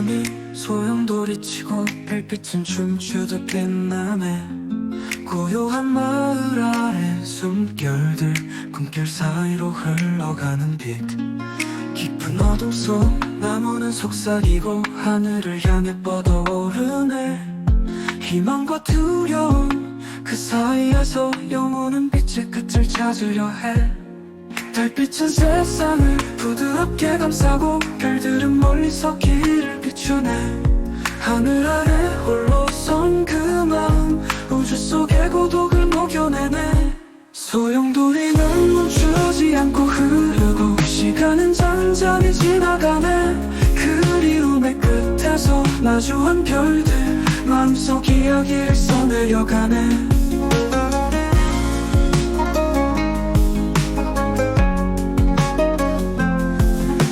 밤이 소용돌이치고 별빛은 춤추듯 빛나네. 고요한 마을 아래 숨결들, 꿈길 사이로 흘러가는 빛. 깊은 어둠 속 나무는 속삭이고 하늘을 향해 뻗어오르네. 희망과 두려움 그 사이에서 영원한 빛의 끝을 찾으려 해. 달빛은 세상을 부드럽게 감싸고 별들은 멀리서 길을 비추네. 하늘 아래 홀로 선 그 마음, 우주 속의 고독을 녹여내네. 소용돌이는 멈추지 않고 흐르고 시간은 잔잔히 지나가네. 그리움의 끝에서 마주한 별들, 마음속 이야기를 써내려가네.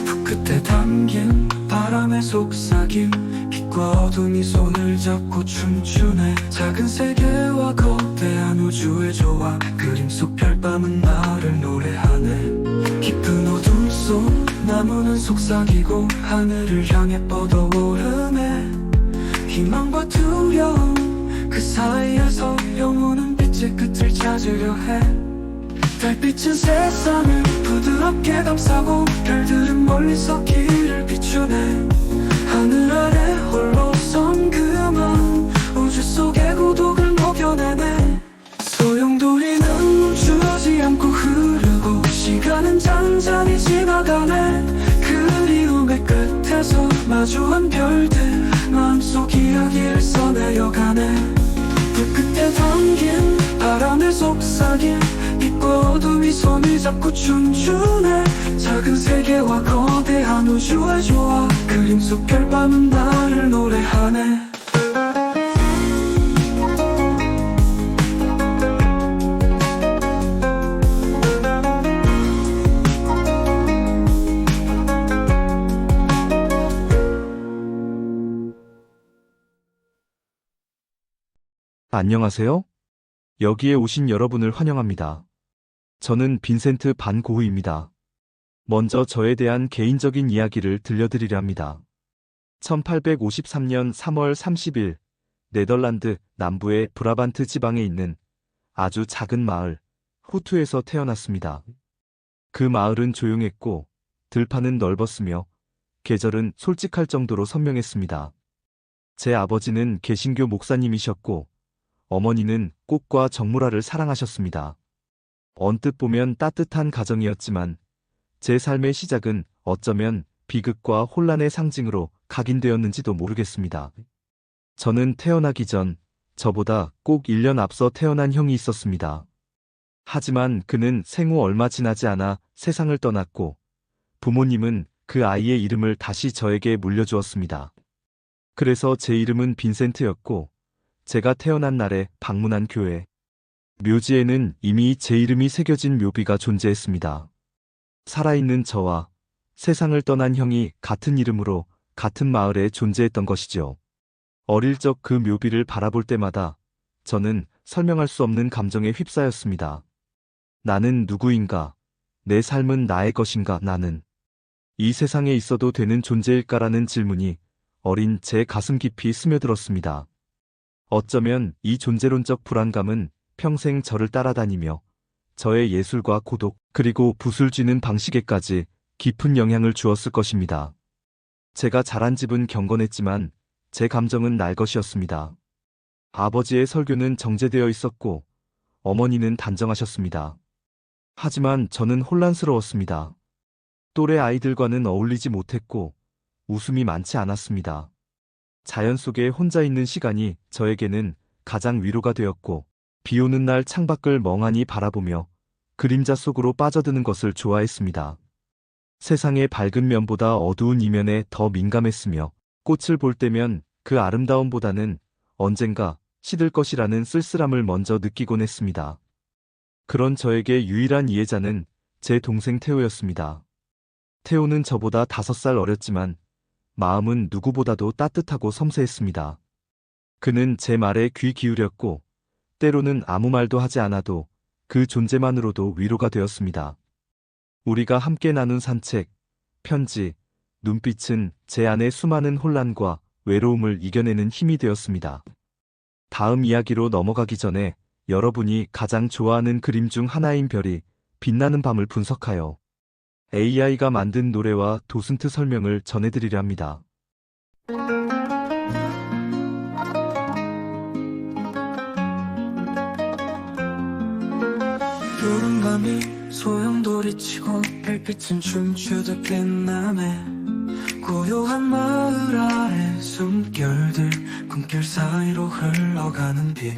붓끝에 담긴 바람의 속삭임, 빛과 어둠이 손을 잡고 춤추네. 작은 세계와 거대한 우주의 조화, 그림 속 별밤은 나를 노래하네. 깊은 어둠 속 나무는 속삭이고 하늘을 향해 뻗어오르네. 희망과 두려움 그 사이에서 영원한 빛의 끝을 찾으려 해. 달빛은 세상을 부드럽게 감싸고 별들은 멀리서 길을 비추네. 하늘 아래 홀로 선 그 마음, 우주 속의 고독을 녹여내네. 소용돌이는 멈추지 않고 흐르고 시간은 잔잔히 지나가네. 그리움의 끝에서 마주한 별들, 마음속 이야기를 써내려가네. 불끝에 담긴 바람의 속삭임, 빛과 어둠이 손을 잡고 춤추네. 작은 세계와 거대한 우주의 조화, 그림 속 별밤은 나를 노래하네. 안녕하세요. 여기에 오신 여러분을 환영합니다. 저는 빈센트 반 고흐입니다. 먼저 저에 대한 개인적인 이야기를 들려드리려 합니다. 1853년 3월 30일 네덜란드 남부의 브라반트 지방에 있는 아주 작은 마을 호투에서 태어났습니다. 그 마을은 조용했고 들판은 넓었으며 계절은 솔직할 정도로 선명했습니다. 제 아버지는 개신교 목사님이셨고 어머니는 꽃과 정물화를 사랑하셨습니다. 언뜻 보면 따뜻한 가정이었지만 제 삶의 시작은 어쩌면 비극과 혼란의 상징으로 각인되었는지도 모르겠습니다. 저는 태어나기 전 저보다 꼭 1년 앞서 태어난 형이 있었습니다. 하지만 그는 생후 얼마 지나지 않아 세상을 떠났고 부모님은 그 아이의 이름을 다시 저에게 물려주었습니다. 그래서 제 이름은 빈센트였고 제가 태어난 날에 방문한 교회 묘지에는 이미 제 이름이 새겨진 묘비가 존재했습니다. 살아있는 저와 세상을 떠난 형이 같은 이름으로 같은 마을에 존재했던 것이죠. 어릴 적 그 묘비를 바라볼 때마다 저는 설명할 수 없는 감정에 휩싸였습니다. 나는 누구인가? 내 삶은 나의 것인가? 나는 이 세상에 있어도 되는 존재일까라는 질문이 어린 제 가슴 깊이 스며들었습니다. 어쩌면 이 존재론적 불안감은 평생 저를 따라다니며 저의 예술과 고독 그리고 붓을 쥐는 방식에까지 깊은 영향을 주었을 것입니다. 제가 자란 집은 경건했지만 제 감정은 날 것이었습니다. 아버지의 설교는 정제되어 있었고 어머니는 단정하셨습니다. 하지만 저는 혼란스러웠습니다. 또래 아이들과는 어울리지 못했고 웃음이 많지 않았습니다. 자연 속에 혼자 있는 시간이 저에게는 가장 위로가 되었고 비 오는 날 창밖을 멍하니 바라보며 그림자 속으로 빠져드는 것을 좋아했습니다. 세상의 밝은 면보다 어두운 이면에 더 민감했으며 꽃을 볼 때면 그 아름다움보다는 언젠가 시들 것이라는 쓸쓸함을 먼저 느끼곤 했습니다. 그런 저에게 유일한 이해자는 제 동생 태호였습니다. 태호는 저보다 5살 어렸지만 마음은 누구보다도 따뜻하고 섬세했습니다. 그는 제 말에 귀 기울였고 때로는 아무 말도 하지 않아도 그 존재만으로도 위로가 되었습니다. 우리가 함께 나눈 산책, 편지, 눈빛은 제 안의 수많은 혼란과 외로움을 이겨내는 힘이 되었습니다. 다음 이야기로 넘어가기 전에 여러분이 가장 좋아하는 그림 중 하나인 별이 빛나는 밤을 분석하여 AI가 만든 노래와 도슨트 설명을 전해드리려 합니다. 푸른 밤이 소용돌이치고 별빛은 춤추듯 빛나네. 고요한 마을 아래 숨결들 꿈길 사이로 흘러가는 빛.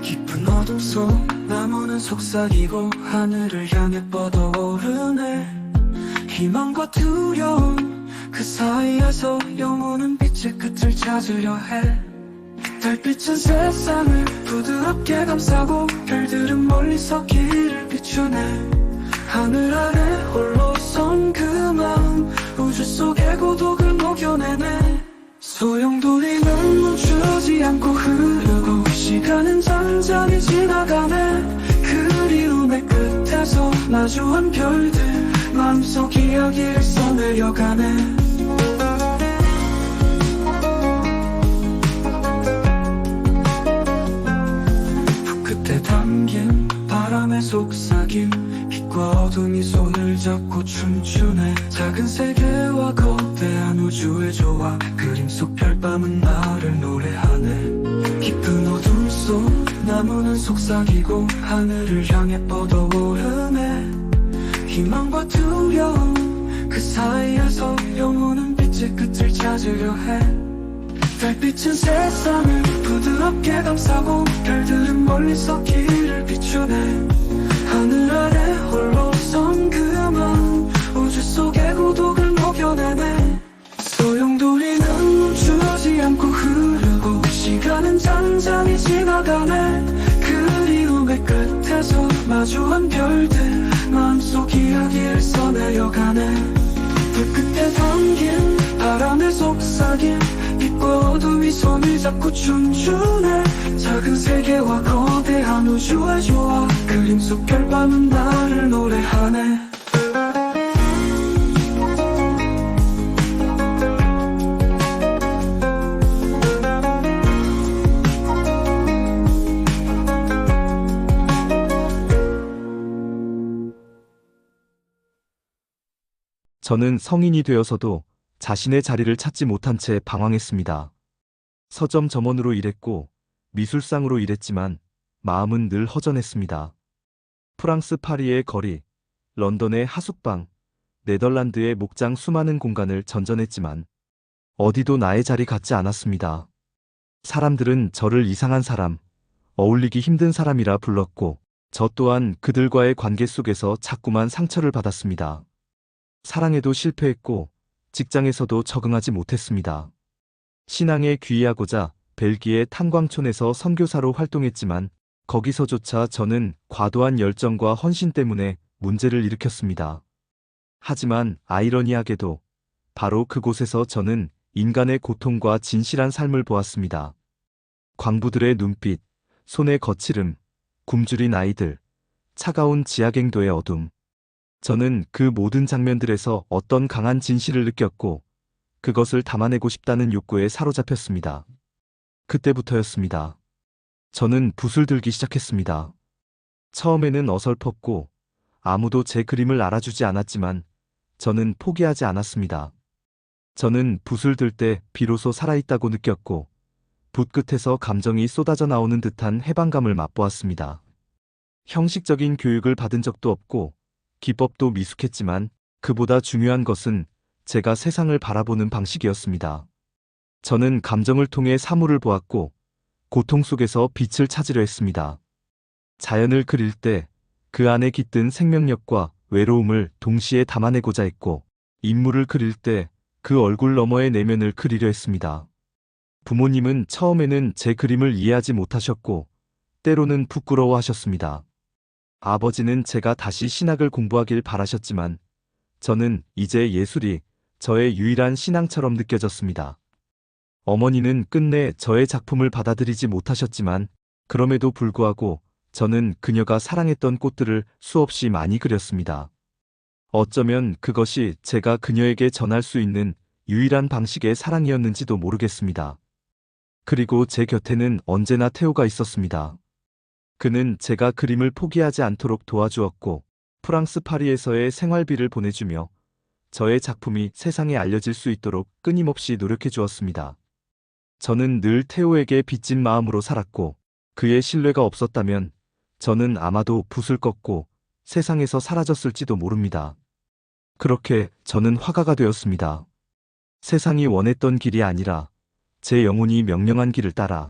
깊은 어둠 속 나무는 속삭이고 하늘을 향해 뻗어오르네. 희망과 두려움 그 사이에서 영혼은 빛의 끝을 찾으려 해. 달빛은 세상을 부드럽게 감싸고 별들은 멀리서 길을 비추네. 하늘 아래 홀로 선 그 마음 우주 속의 고독을 녹여내네. 소용돌이는 멈추지 않고 흐르고 시간은 잔잔히 지나가네. 그리움의 끝에서 마주한 별들 마음속 이야기를 써내려가네. 끝에 담긴 바람의 속삭임 빛과 어둠이 손을 잡고 춤추네. 작은 세계와 거대한 우주의 조화 그림 속 별밤은 나를 노래하네. 깊은 어둠 속 나무는 속삭이고 하늘을 향해 뻗어오르네. 희망과 두려움 그 사이에서 영혼은 빛의 끝을 찾으려 해. 달빛은 세상을 부드럽게 감싸고 별들은 멀리서 길을 비추네. 하늘 아래 홀로 선 그 마음 우주 속의 고독을 녹여내네. 소용돌이는 멈추지 않고 흐르고 시간은 잔잔히 지나가네. 그리움의 끝에서 마주한 별들 마음속 이야기를 써내려가네. 불끝에 담긴 바람의 속삭임 빛과 어둠이 손을 잡고 춤추네. 작은 세계와 거대한 우주의 조화 그림 속 별밤은 나를 노래하네. 저는 성인이 되어서도 자신의 자리를 찾지 못한 채 방황했습니다. 서점 점원으로 일했고 미술상으로 일했지만 마음은 늘 허전했습니다. 프랑스 파리의 거리, 런던의 하숙방, 네덜란드의 목장 수많은 공간을 전전했지만 어디도 나의 자리 같지 않았습니다. 사람들은 저를 이상한 사람, 어울리기 힘든 사람이라 불렀고 저 또한 그들과의 관계 속에서 자꾸만 상처를 받았습니다. 사랑에도 실패했고 직장에서도 적응하지 못했습니다. 신앙에 귀의하고자 벨기에 탄광촌에서 선교사로 활동했지만 거기서조차 저는 과도한 열정과 헌신 때문에 문제를 일으켰습니다. 하지만 아이러니하게도 바로 그곳에서 저는 인간의 고통과 진실한 삶을 보았습니다. 광부들의 눈빛, 손의 거칠음, 굶주린 아이들, 차가운 지하갱도의 어둠. 저는 그 모든 장면들에서 어떤 강한 진실을 느꼈고 그것을 담아내고 싶다는 욕구에 사로잡혔습니다. 그때부터였습니다. 저는 붓을 들기 시작했습니다. 처음에는 어설펐고 아무도 제 그림을 알아주지 않았지만 저는 포기하지 않았습니다. 저는 붓을 들 때 비로소 살아있다고 느꼈고 붓 끝에서 감정이 쏟아져 나오는 듯한 해방감을 맛보았습니다. 형식적인 교육을 받은 적도 없고 기법도 미숙했지만 그보다 중요한 것은 제가 세상을 바라보는 방식이었습니다. 저는 감정을 통해 사물을 보았고 고통 속에서 빛을 찾으려 했습니다. 자연을 그릴 때 그 안에 깃든 생명력과 외로움을 동시에 담아내고자 했고 인물을 그릴 때 그 얼굴 너머의 내면을 그리려 했습니다. 부모님은 처음에는 제 그림을 이해하지 못하셨고 때로는 부끄러워하셨습니다. 아버지는 제가 다시 신학을 공부하길 바라셨지만 저는 이제 예술이 저의 유일한 신앙처럼 느껴졌습니다. 어머니는 끝내 저의 작품을 받아들이지 못하셨지만 그럼에도 불구하고 저는 그녀가 사랑했던 꽃들을 수없이 많이 그렸습니다. 어쩌면 그것이 제가 그녀에게 전할 수 있는 유일한 방식의 사랑이었는지도 모르겠습니다. 그리고 제 곁에는 언제나 태호가 있었습니다. 그는 제가 그림을 포기하지 않도록 도와주었고, 프랑스 파리에서의 생활비를 보내주며 저의 작품이 세상에 알려질 수 있도록 끊임없이 노력해 주었습니다. 저는 늘 태호에게 빚진 마음으로 살았고, 그의 신뢰가 없었다면 저는 아마도 붓을 꺾고 세상에서 사라졌을지도 모릅니다. 그렇게 저는 화가가 되었습니다. 세상이 원했던 길이 아니라 제 영혼이 명령한 길을 따라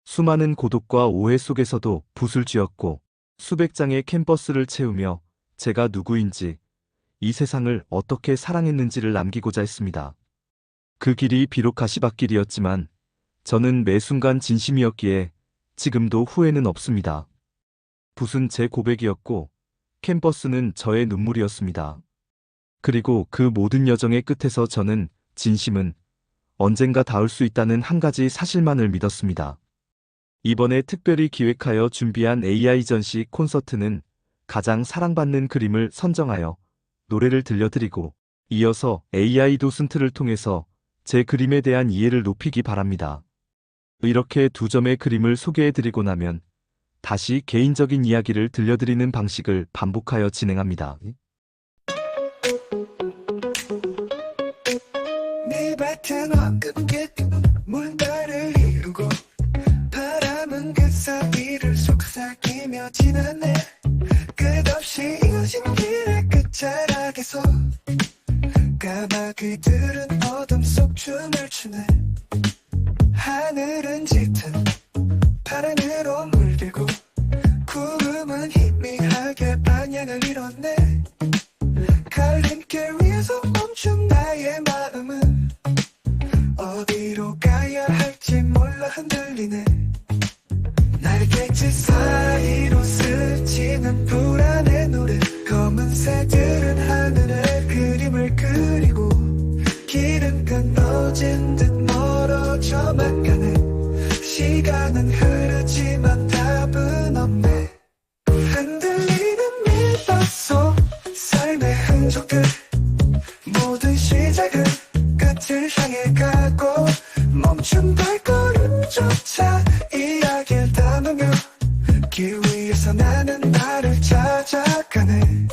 수많은 고독과 오해 속에서도 붓을 쥐었고 수백 장의 캔버스를 채우며 제가 누구인지 이 세상을 어떻게 사랑했는지를 남기고자 했습니다. 그 길이 비록 가시밭길이었지만 저는 매 순간 진심이었기에 지금도 후회는 없습니다. 붓은 제 고백이었고 캔버스는 저의 눈물이었습니다. 그리고 그 모든 여정의 끝에서 저는 진심은 언젠가 닿을 수 있다는 한 가지 사실만을 믿었습니다. 이번에 특별히 기획하여 준비한 AI 전시 콘서트는 가장 사랑받는 그림을 선정하여 노래를 들려드리고 이어서 AI 도슨트를 통해서 제 그림에 대한 이해를 높이기 바랍니다. 이렇게 두 점의 그림을 소개해드리고 나면 다시 개인적인 이야기를 들려드리는 방식을 반복하여 진행합니다. 네 밭은 황금빛 물결을 이루고 바람은 그 사이를 속삭이며 지나네. 끝없이 이어진 길의 끝자락에서 까마귀들은 어둠 속 춤을 추네. 하늘은 짙은 파랑으로 물들고 구름은 희미하게 방향을 잃었네. 갈림길 위에서 멈춘 나의 마음은 어디로 가야 할지 몰라 흔들리네. 날개짓 사이로 스치는 불안의 노래. 검은 새들은 하늘에 그림을 그리고 길은 끊어진 듯 멀어져만 가네. 시간은 흐르지만 답은 없네. 흔들리는 밀밭 속 삶의 흔적들. 모든 시작은 끝을 향해 가고 멈춘 발걸음조차 이야기를 담으며 길 위에서 나는 나를 찾아가네.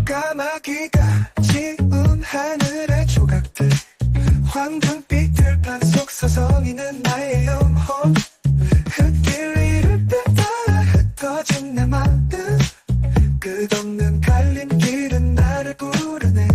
까마귀가 지운 하늘의 조각들. 황금빛 들판 속 서성이는 나의 영혼. 흙길 위를 따라 흩어진 내 마음. 끝없는 갈림길은 나를 부르네.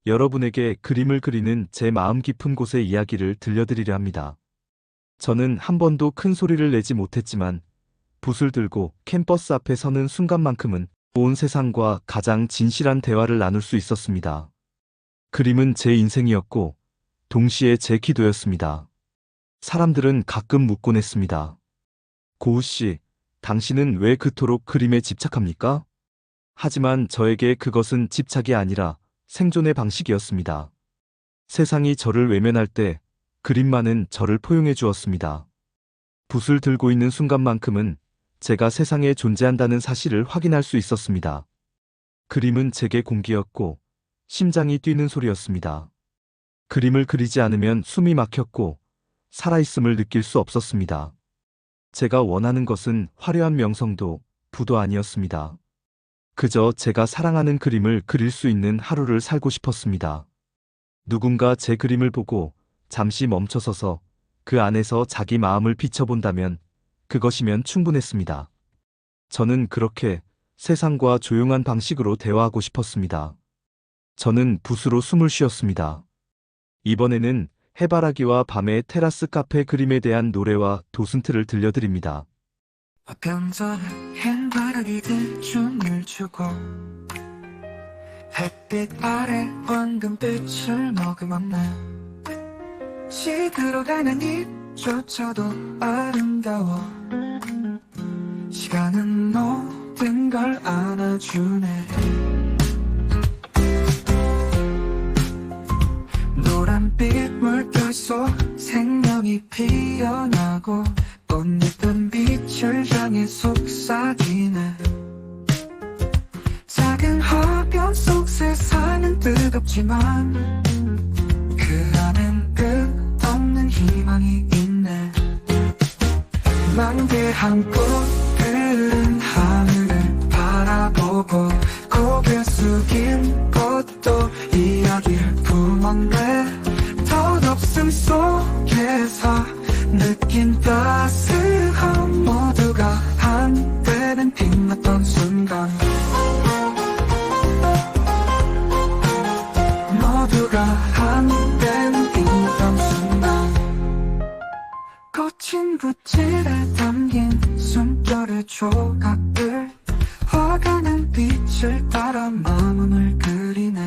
여러분에게 그림을 그리는 제 마음 깊은 곳의 이야기를 들려드리려 합니다. 저는 한 번도 큰 소리를 내지 못했지만 붓을 들고 캠퍼스 앞에 서는 순간만큼은 온 세상과 가장 진실한 대화를 나눌 수 있었습니다. 그림은 제 인생이었고 동시에 제 기도였습니다. 사람들은 가끔 묻곤 했습니다. 고우 씨, 당신은 왜 그토록 그림에 집착합니까? 하지만 저에게 그것은 집착이 아니라 생존의 방식이었습니다. 세상이 저를 외면할 때 그림만은 저를 포용해 주었습니다. 붓을 들고 있는 순간만큼은 제가 세상에 존재한다는 사실을 확인할 수 있었습니다. 그림은 제게 공기였고 심장이 뛰는 소리였습니다. 그림을 그리지 않으면 숨이 막혔고 살아있음을 느낄 수 없었습니다. 제가 원하는 것은 화려한 명성도 부도 아니었습니다. 그저 제가 사랑하는 그림을 그릴 수 있는 하루를 살고 싶었습니다. 누군가 제 그림을 보고 잠시 멈춰서서 그 안에서 자기 마음을 비춰본다면 그것이면 충분했습니다. 저는 그렇게 세상과 조용한 방식으로 대화하고 싶었습니다. 저는 붓으로 숨을 쉬었습니다. 이번에는 해바라기와 밤의 테라스 카페 그림에 대한 노래와 도슨트를 들려드립니다. 화병전에 해바라기들 춤을 추고 햇빛 아래 황금빛을 머금었네. 시들어가는 잎조차도 아름다워. 시간은 모든 걸 안아주네. 노란빛 물결 속 생명이 피어나고 꽃잎은 빛을 향해 속삭이네. 작은 화병 속 세상은 뜨겁지만 그 안엔 끝없는 희망이 있네. 만개한 꽃들은 하늘을 바라보고 고개 숙인 꽃도 이야기를 품었네. 덧없음 속에서 느낀 따스함, 모두가 한때는 빛났던 순간, 모두가 한때는 빛났던 순간. 거친 붓질에 담긴 숨결의 조각들, 화가는 빛을 따라 마음을 그리네.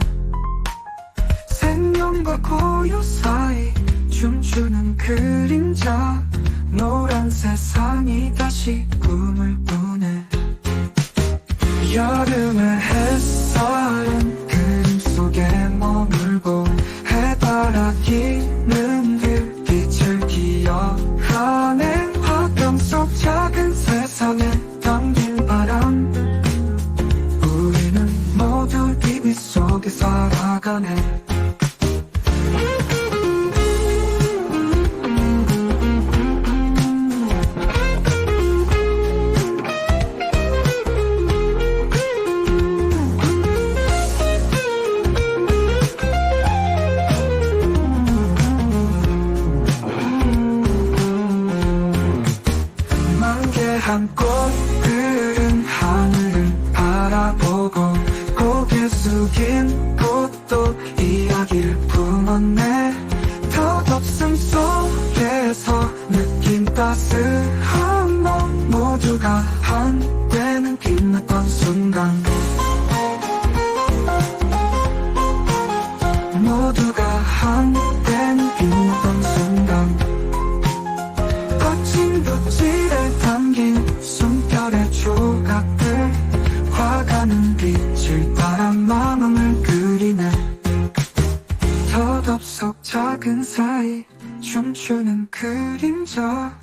생명과 고요 사이 춤추는 그림자, 노란 세상이 다시 꿈을 꾸네. 여름의 햇살은 그림 속에 머물고 해바라기는 그 빛을 기억하네. 화병 속 작은 세상에 담긴 바람, 우리는 모두 이 빛 속에 살아가네. 만개한 꽃들은 하늘을 바라보고 고개 숙인 꽃도 이야기를 품었네. 덧없음 속에서 느낀 따스함, 모두가 한때는 빛났던 순간, 모두가 한때는 빛났던 순간. 거친 붓질에 담긴 숨결의 조각들, 화가는 빛을 따라 마음을 그리네. 덧없 속 작은 사이 춤추는 그림자,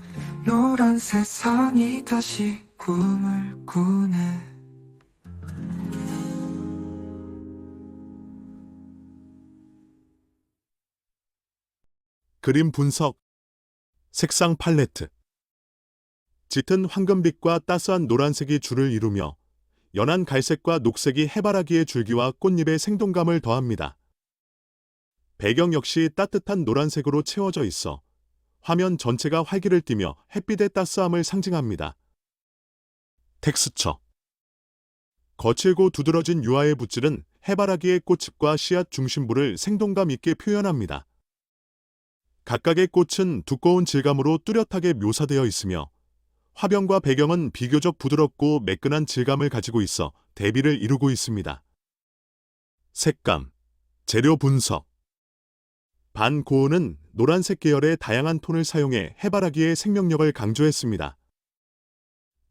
노란 세상이 다시 꿈을 꾸네. 그림 분석, 색상 팔레트. 짙은 황금빛과 따스한 노란색이 줄을 이루며 연한 갈색과 녹색이 해바라기의 줄기와 꽃잎에 생동감을 더합니다. 배경 역시 따뜻한 노란색으로 채워져 있어 화면 전체가 활기를 띠며 햇빛의 따스함을 상징합니다. 텍스처. 거칠고 두드러진 유화의 붓질은 해바라기의 꽃잎과 씨앗 중심부를 생동감 있게 표현합니다. 각각의 꽃은 두꺼운 질감으로 뚜렷하게 묘사되어 있으며 화병과 배경은 비교적 부드럽고 매끈한 질감을 가지고 있어 대비를 이루고 있습니다. 색감, 재료 분석. 반고은은 노란색 계열의 다양한 톤을 사용해 해바라기의 생명력을 강조했습니다.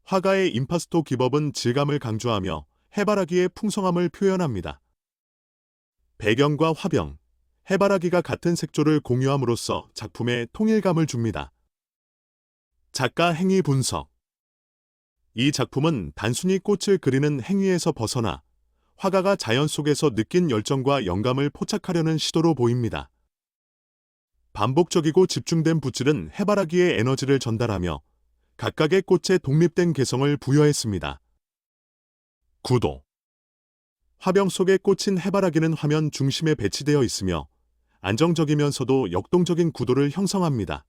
화가의 임파스토 기법은 질감을 강조하며 해바라기의 풍성함을 표현합니다. 배경과 화병, 해바라기가 같은 색조를 공유함으로써 작품에 통일감을 줍니다. 작가 행위 분석. 이 작품은 단순히 꽃을 그리는 행위에서 벗어나 화가가 자연 속에서 느낀 열정과 영감을 포착하려는 시도로 보입니다. 반복적이고 집중된 붓질은 해바라기의 에너지를 전달하며 각각의 꽃에 독립된 개성을 부여했습니다. 구도. 화병 속에 꽂힌 해바라기는 화면 중심에 배치되어 있으며 안정적이면서도 역동적인 구도를 형성합니다.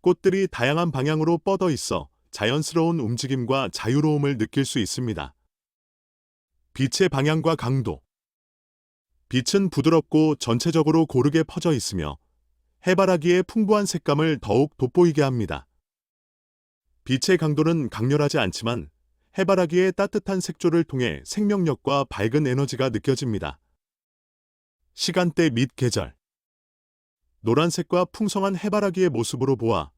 꽃들이 다양한 방향으로 뻗어 있어 자연스러운 움직임과 자유로움을 느낄 수 있습니다. 빛의 방향과 강도. 빛은 부드럽고 전체적으로 고르게 퍼져 있으며 해바라기의 풍부한 색감을 더욱 돋보이게 합니다. 빛의 강도는 강렬하지 않지만 해바라기의 따뜻한 색조를 통해 생명력과 밝은 에너지가 느껴집니다. 시간대 및 계절. 노란색과 풍성한 해바라기의 모습으로 보아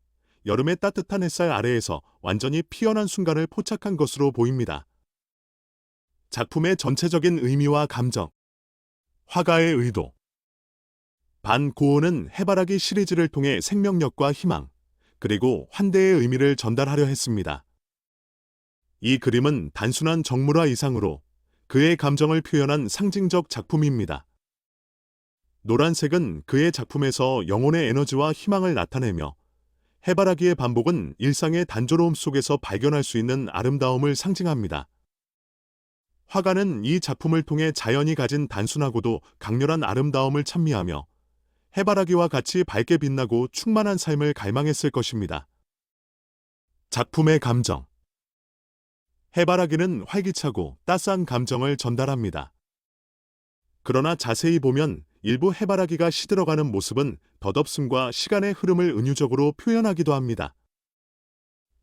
여름의 따뜻한 햇살 아래에서 완전히 피어난 순간을 포착한 것으로 보입니다. 작품의 전체적인 의미와 감정. 화가의 의도. 반 고은은 해바라기 시리즈를 통해 생명력과 희망, 그리고 환대의 의미를 전달하려 했습니다. 이 그림은 단순한 정물화 이상으로 그의 감정을 표현한 상징적 작품입니다. 노란색은 그의 작품에서 영혼의 에너지와 희망을 나타내며 해바라기의 반복은 일상의 단조로움 속에서 발견할 수 있는 아름다움을 상징합니다. 화가는 이 작품을 통해 자연이 가진 단순하고도 강렬한 아름다움을 찬미하며 해바라기와 같이 밝게 빛나고 충만한 삶을 갈망했을 것입니다. 작품의 감정. 해바라기는 활기차고 따스한 감정을 전달합니다. 그러나 자세히 보면 일부 해바라기가 시들어가는 모습은 덧없음과 시간의 흐름을 은유적으로 표현하기도 합니다.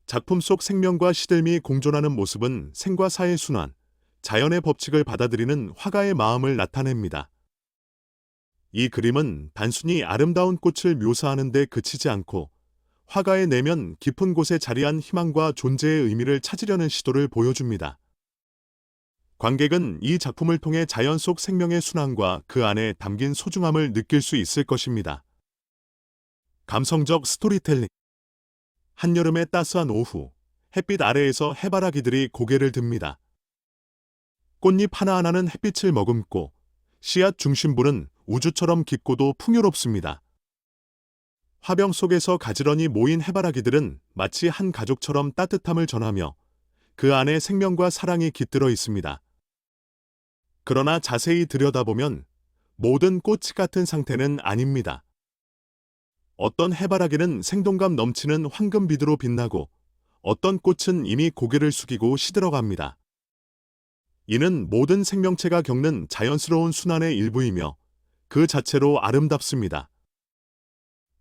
작품 속 생명과 시들미 공존하는 모습은 생과 사의 순환, 자연의 법칙을 받아들이는 화가의 마음을 나타냅니다. 이 그림은 단순히 아름다운 꽃을 묘사하는 데 그치지 않고 화가의 내면 깊은 곳에 자리한 희망과 존재의 의미를 찾으려는 시도를 보여줍니다. 관객은 이 작품을 통해 자연 속 생명의 순환과 그 안에 담긴 소중함을 느낄 수 있을 것입니다. 감성적 스토리텔링. 한여름의 따스한 오후, 햇빛 아래에서 해바라기들이 고개를 듭니다. 꽃잎 하나하나는 햇빛을 머금고 씨앗 중심부는 우주처럼 깊고도 풍요롭습니다. 화병 속에서 가지런히 모인 해바라기들은 마치 한 가족처럼 따뜻함을 전하며 그 안에 생명과 사랑이 깃들어 있습니다. 그러나 자세히 들여다보면 모든 꽃이 같은 상태는 아닙니다. 어떤 해바라기는 생동감 넘치는 황금빛으로 빛나고 어떤 꽃은 이미 고개를 숙이고 시들어갑니다. 이는 모든 생명체가 겪는 자연스러운 순환의 일부이며 그 자체로 아름답습니다.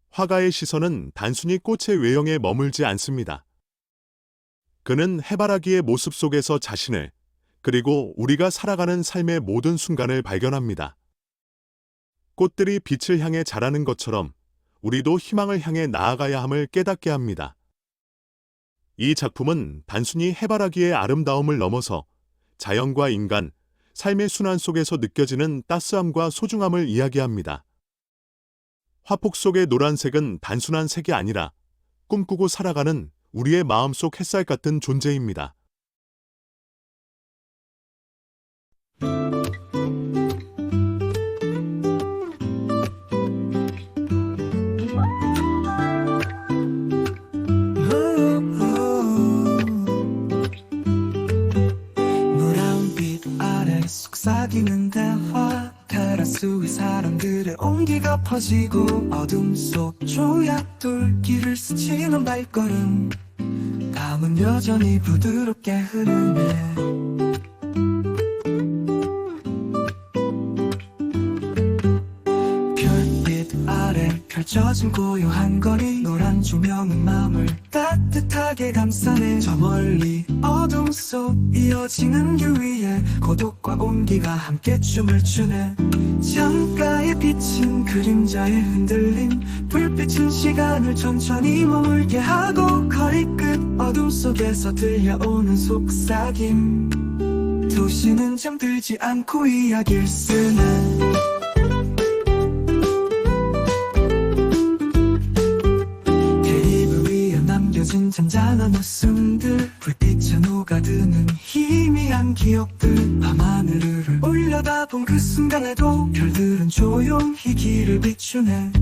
화가의 시선은 단순히 꽃의 외형에 머물지 않습니다. 그는 해바라기의 모습 속에서 자신을, 그리고 우리가 살아가는 삶의 모든 순간을 발견합니다. 꽃들이 빛을 향해 자라는 것처럼 우리도 희망을 향해 나아가야 함을 깨닫게 합니다. 이 작품은 단순히 해바라기의 아름다움을 넘어서 자연과 인간, 삶의 순환 속에서 느껴지는 따스함과 소중함을 이야기합니다. 화폭 속의 노란색은 단순한 색이 아니라 꿈꾸고 살아가는 우리의 마음속 햇살 같은 존재입니다. 노란빛 아래 속삭이는 대화, 테라스 위 사람들의 온기가 퍼지고 어둠 속 조약돌길을 스치는 발걸음, 감은 여전히 부드럽게 흐르네. 별빛 아래 펼쳐진 고요한 거리, 노란 조명은 마음을 따뜻하게 감싸네. 저 멀리 어둠 속 이어지는 길 위에 고독과 온기가 함께 춤을 추네. 창가에 비친 그림자의 흔들림, 불빛은 시간을 천천히 머물게 하고 거리 끝 어둠 속에서 들려오는 속삭임, 도시는 잠들지 않고 이야기를 쓰네. 잔잔한 웃음들, 불빛에 녹아드는 희미한 기억들, 밤하늘을 올려다본 그 순간에도 별들은 조용히 길을 비추네.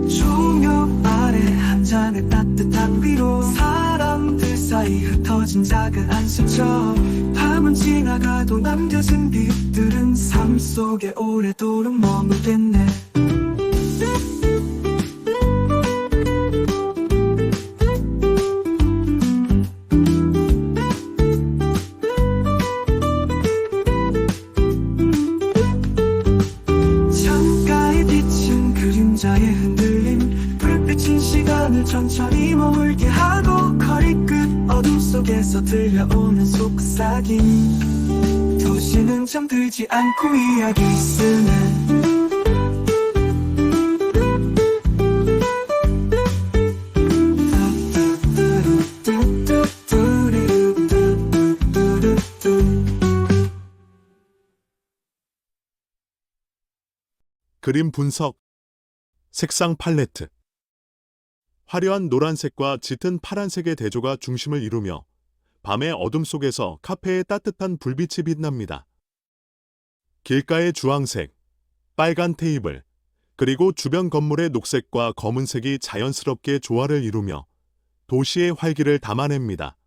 조명 아래 한 잔의 따뜻한 위로, 사람들 사이 흩어진 작은 안식처, 밤은 지나가도 남겨진 빛들은 삶 속에 오래도록 머물겠네. 그림자의 흔들 천천히 머물게 하고 거리 끝 어둠 속에서 들려오는 속삭임. 도시는 잠들지 않고 이야기 쓰네. 그림 분석. 색상 팔레트. 화려한 노란색과 짙은 파란색의 대조가 중심을 이루며 밤의 어둠 속에서 카페의 따뜻한 불빛이 빛납니다. 길가의 주황색, 빨간 테이블, 그리고 주변 건물의 녹색과 검은색이 자연스럽게 조화를 이루며 도시의 활기를 담아냅니다.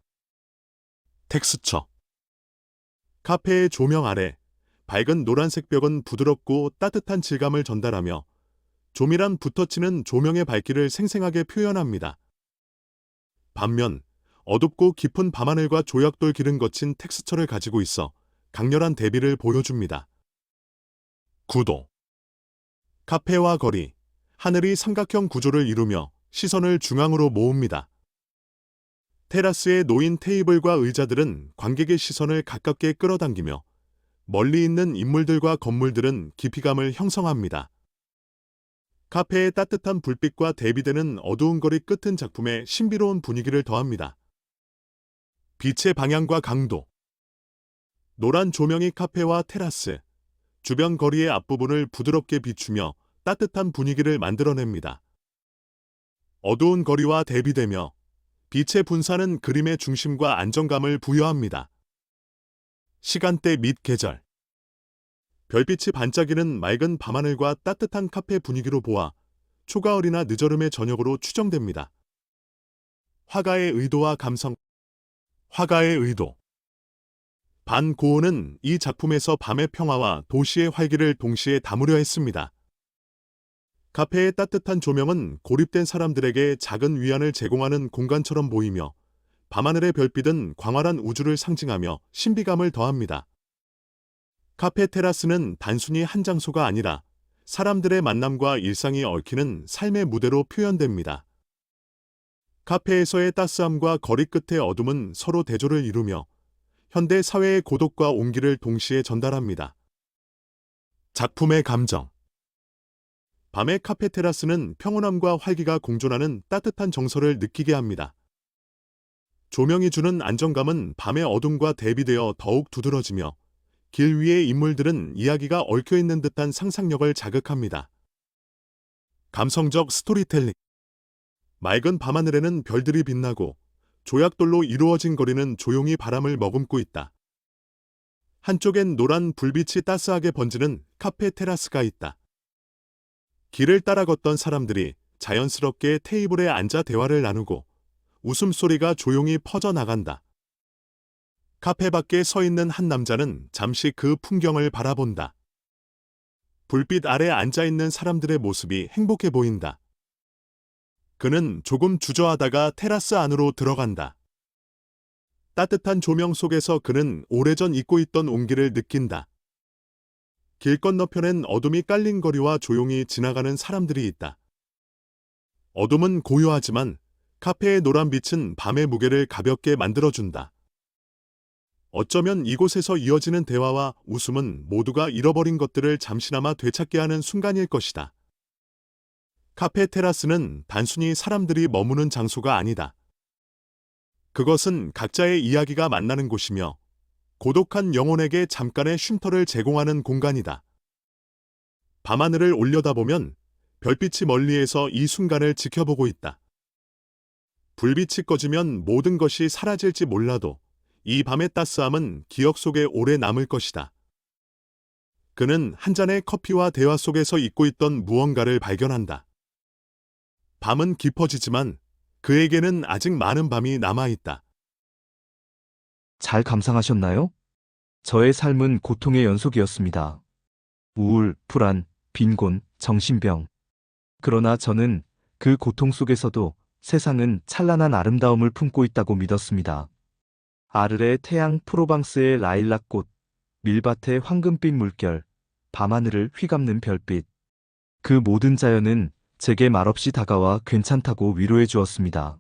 텍스처. 카페의 조명 아래 밝은 노란색 벽은 부드럽고 따뜻한 질감을 전달하며 조밀한 붓터치는 조명의 밝기를 생생하게 표현합니다. 반면 어둡고 깊은 밤하늘과 조약돌 기름 거친 텍스처를 가지고 있어 강렬한 대비를 보여줍니다. 구도. 카페와 거리, 하늘이 삼각형 구조를 이루며 시선을 중앙으로 모읍니다. 테라스에 놓인 테이블과 의자들은 관객의 시선을 가깝게 끌어당기며 멀리 있는 인물들과 건물들은 깊이감을 형성합니다. 카페의 따뜻한 불빛과 대비되는 어두운 거리 끝은 작품에 신비로운 분위기를 더합니다. 빛의 방향과 강도. 노란 조명이 카페와 테라스, 주변 거리의 앞부분을 부드럽게 비추며 따뜻한 분위기를 만들어냅니다. 어두운 거리와 대비되며 빛의 분산은 그림의 중심과 안정감을 부여합니다. 시간대 및 계절. 별빛이 반짝이는 맑은 밤하늘과 따뜻한 카페 분위기로 보아 초가을이나 늦여름의 저녁으로 추정됩니다. 화가의 의도와 감성. 화가의 의도. 반 고은은 이 작품에서 밤의 평화와 도시의 활기를 동시에 담으려 했습니다. 카페의 따뜻한 조명은 고립된 사람들에게 작은 위안을 제공하는 공간처럼 보이며 밤하늘의 별빛은 광활한 우주를 상징하며 신비감을 더합니다. 카페 테라스는 단순히 한 장소가 아니라 사람들의 만남과 일상이 얽히는 삶의 무대로 표현됩니다. 카페에서의 따스함과 거리 끝의 어둠은 서로 대조를 이루며 현대 사회의 고독과 온기를 동시에 전달합니다. 작품의 감정. 밤의 카페 테라스는 평온함과 활기가 공존하는 따뜻한 정서를 느끼게 합니다. 조명이 주는 안정감은 밤의 어둠과 대비되어 더욱 두드러지며 길 위의 인물들은 이야기가 얽혀있는 듯한 상상력을 자극합니다. 감성적 스토리텔링. 맑은 밤하늘에는 별들이 빛나고 조약돌로 이루어진 거리는 조용히 바람을 머금고 있다. 한쪽엔 노란 불빛이 따스하게 번지는 카페 테라스가 있다. 길을 따라 걷던 사람들이 자연스럽게 테이블에 앉아 대화를 나누고 웃음소리가 조용히 퍼져나간다. 카페 밖에 서 있는 한 남자는 잠시 그 풍경을 바라본다. 불빛 아래 앉아있는 사람들의 모습이 행복해 보인다. 그는 조금 주저하다가 테라스 안으로 들어간다. 따뜻한 조명 속에서 그는 오래전 잊고 있던 온기를 느낀다. 길 건너편엔 어둠이 깔린 거리와 조용히 지나가는 사람들이 있다. 어둠은 고요하지만 카페의 노란 빛은 밤의 무게를 가볍게 만들어준다. 어쩌면 이곳에서 이어지는 대화와 웃음은 모두가 잃어버린 것들을 잠시나마 되찾게 하는 순간일 것이다. 카페 테라스는 단순히 사람들이 머무는 장소가 아니다. 그것은 각자의 이야기가 만나는 곳이며 고독한 영혼에게 잠깐의 쉼터를 제공하는 공간이다. 밤하늘을 올려다보면 별빛이 멀리에서 이 순간을 지켜보고 있다. 불빛이 꺼지면 모든 것이 사라질지 몰라도 이 밤의 따스함은 기억 속에 오래 남을 것이다. 그는 한 잔의 커피와 대화 속에서 잊고 있던 무언가를 발견한다. 밤은 깊어지지만 그에게는 아직 많은 밤이 남아있다. 잘 감상하셨나요? 저의 삶은 고통의 연속이었습니다. 우울, 불안, 빈곤, 정신병. 그러나 저는 그 고통 속에서도 세상은 찬란한 아름다움을 품고 있다고 믿었습니다. 아르레의 태양, 프로방스의 라일락꽃, 밀밭의 황금빛 물결, 밤하늘을 휘감는 별빛. 그 모든 자연은 제게 말없이 다가와 괜찮다고 위로해 주었습니다.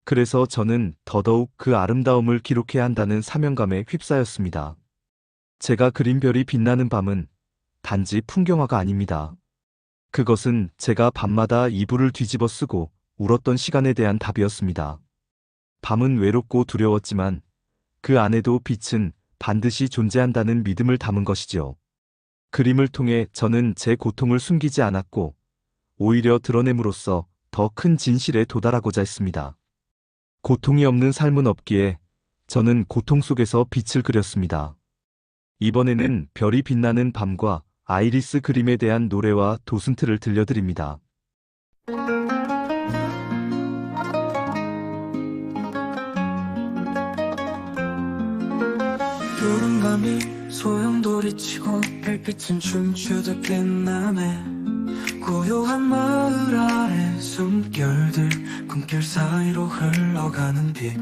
그래서 저는 더더욱 그 아름다움을 기록해야 한다는 사명감에 휩싸였습니다. 제가 그린 별이 빛나는 밤은 단지 풍경화가 아닙니다. 그것은 제가 밤마다 이불을 뒤집어 쓰고 울었던 시간에 대한 답이었습니다. 밤은 외롭고 두려웠지만 그 안에도 빛은 반드시 존재한다는 믿음을 담은 것이지요. 그림을 통해 저는 제 고통을 숨기지 않았고 오히려 드러냄으로써 더 큰 진실에 도달하고자 했습니다. 고통이 없는 삶은 없기에 저는 고통 속에서 빛을 그렸습니다. 이번에는 별이 빛나는 밤과 아이리스 그림에 대한 노래와 도슨트를 들려드립니다. 푸른 밤이 소용돌이치고 별빛은 춤추듯 빛나네. 고요한 마을 아래 숨결들 꿈결 사이로 흘러가는 빛.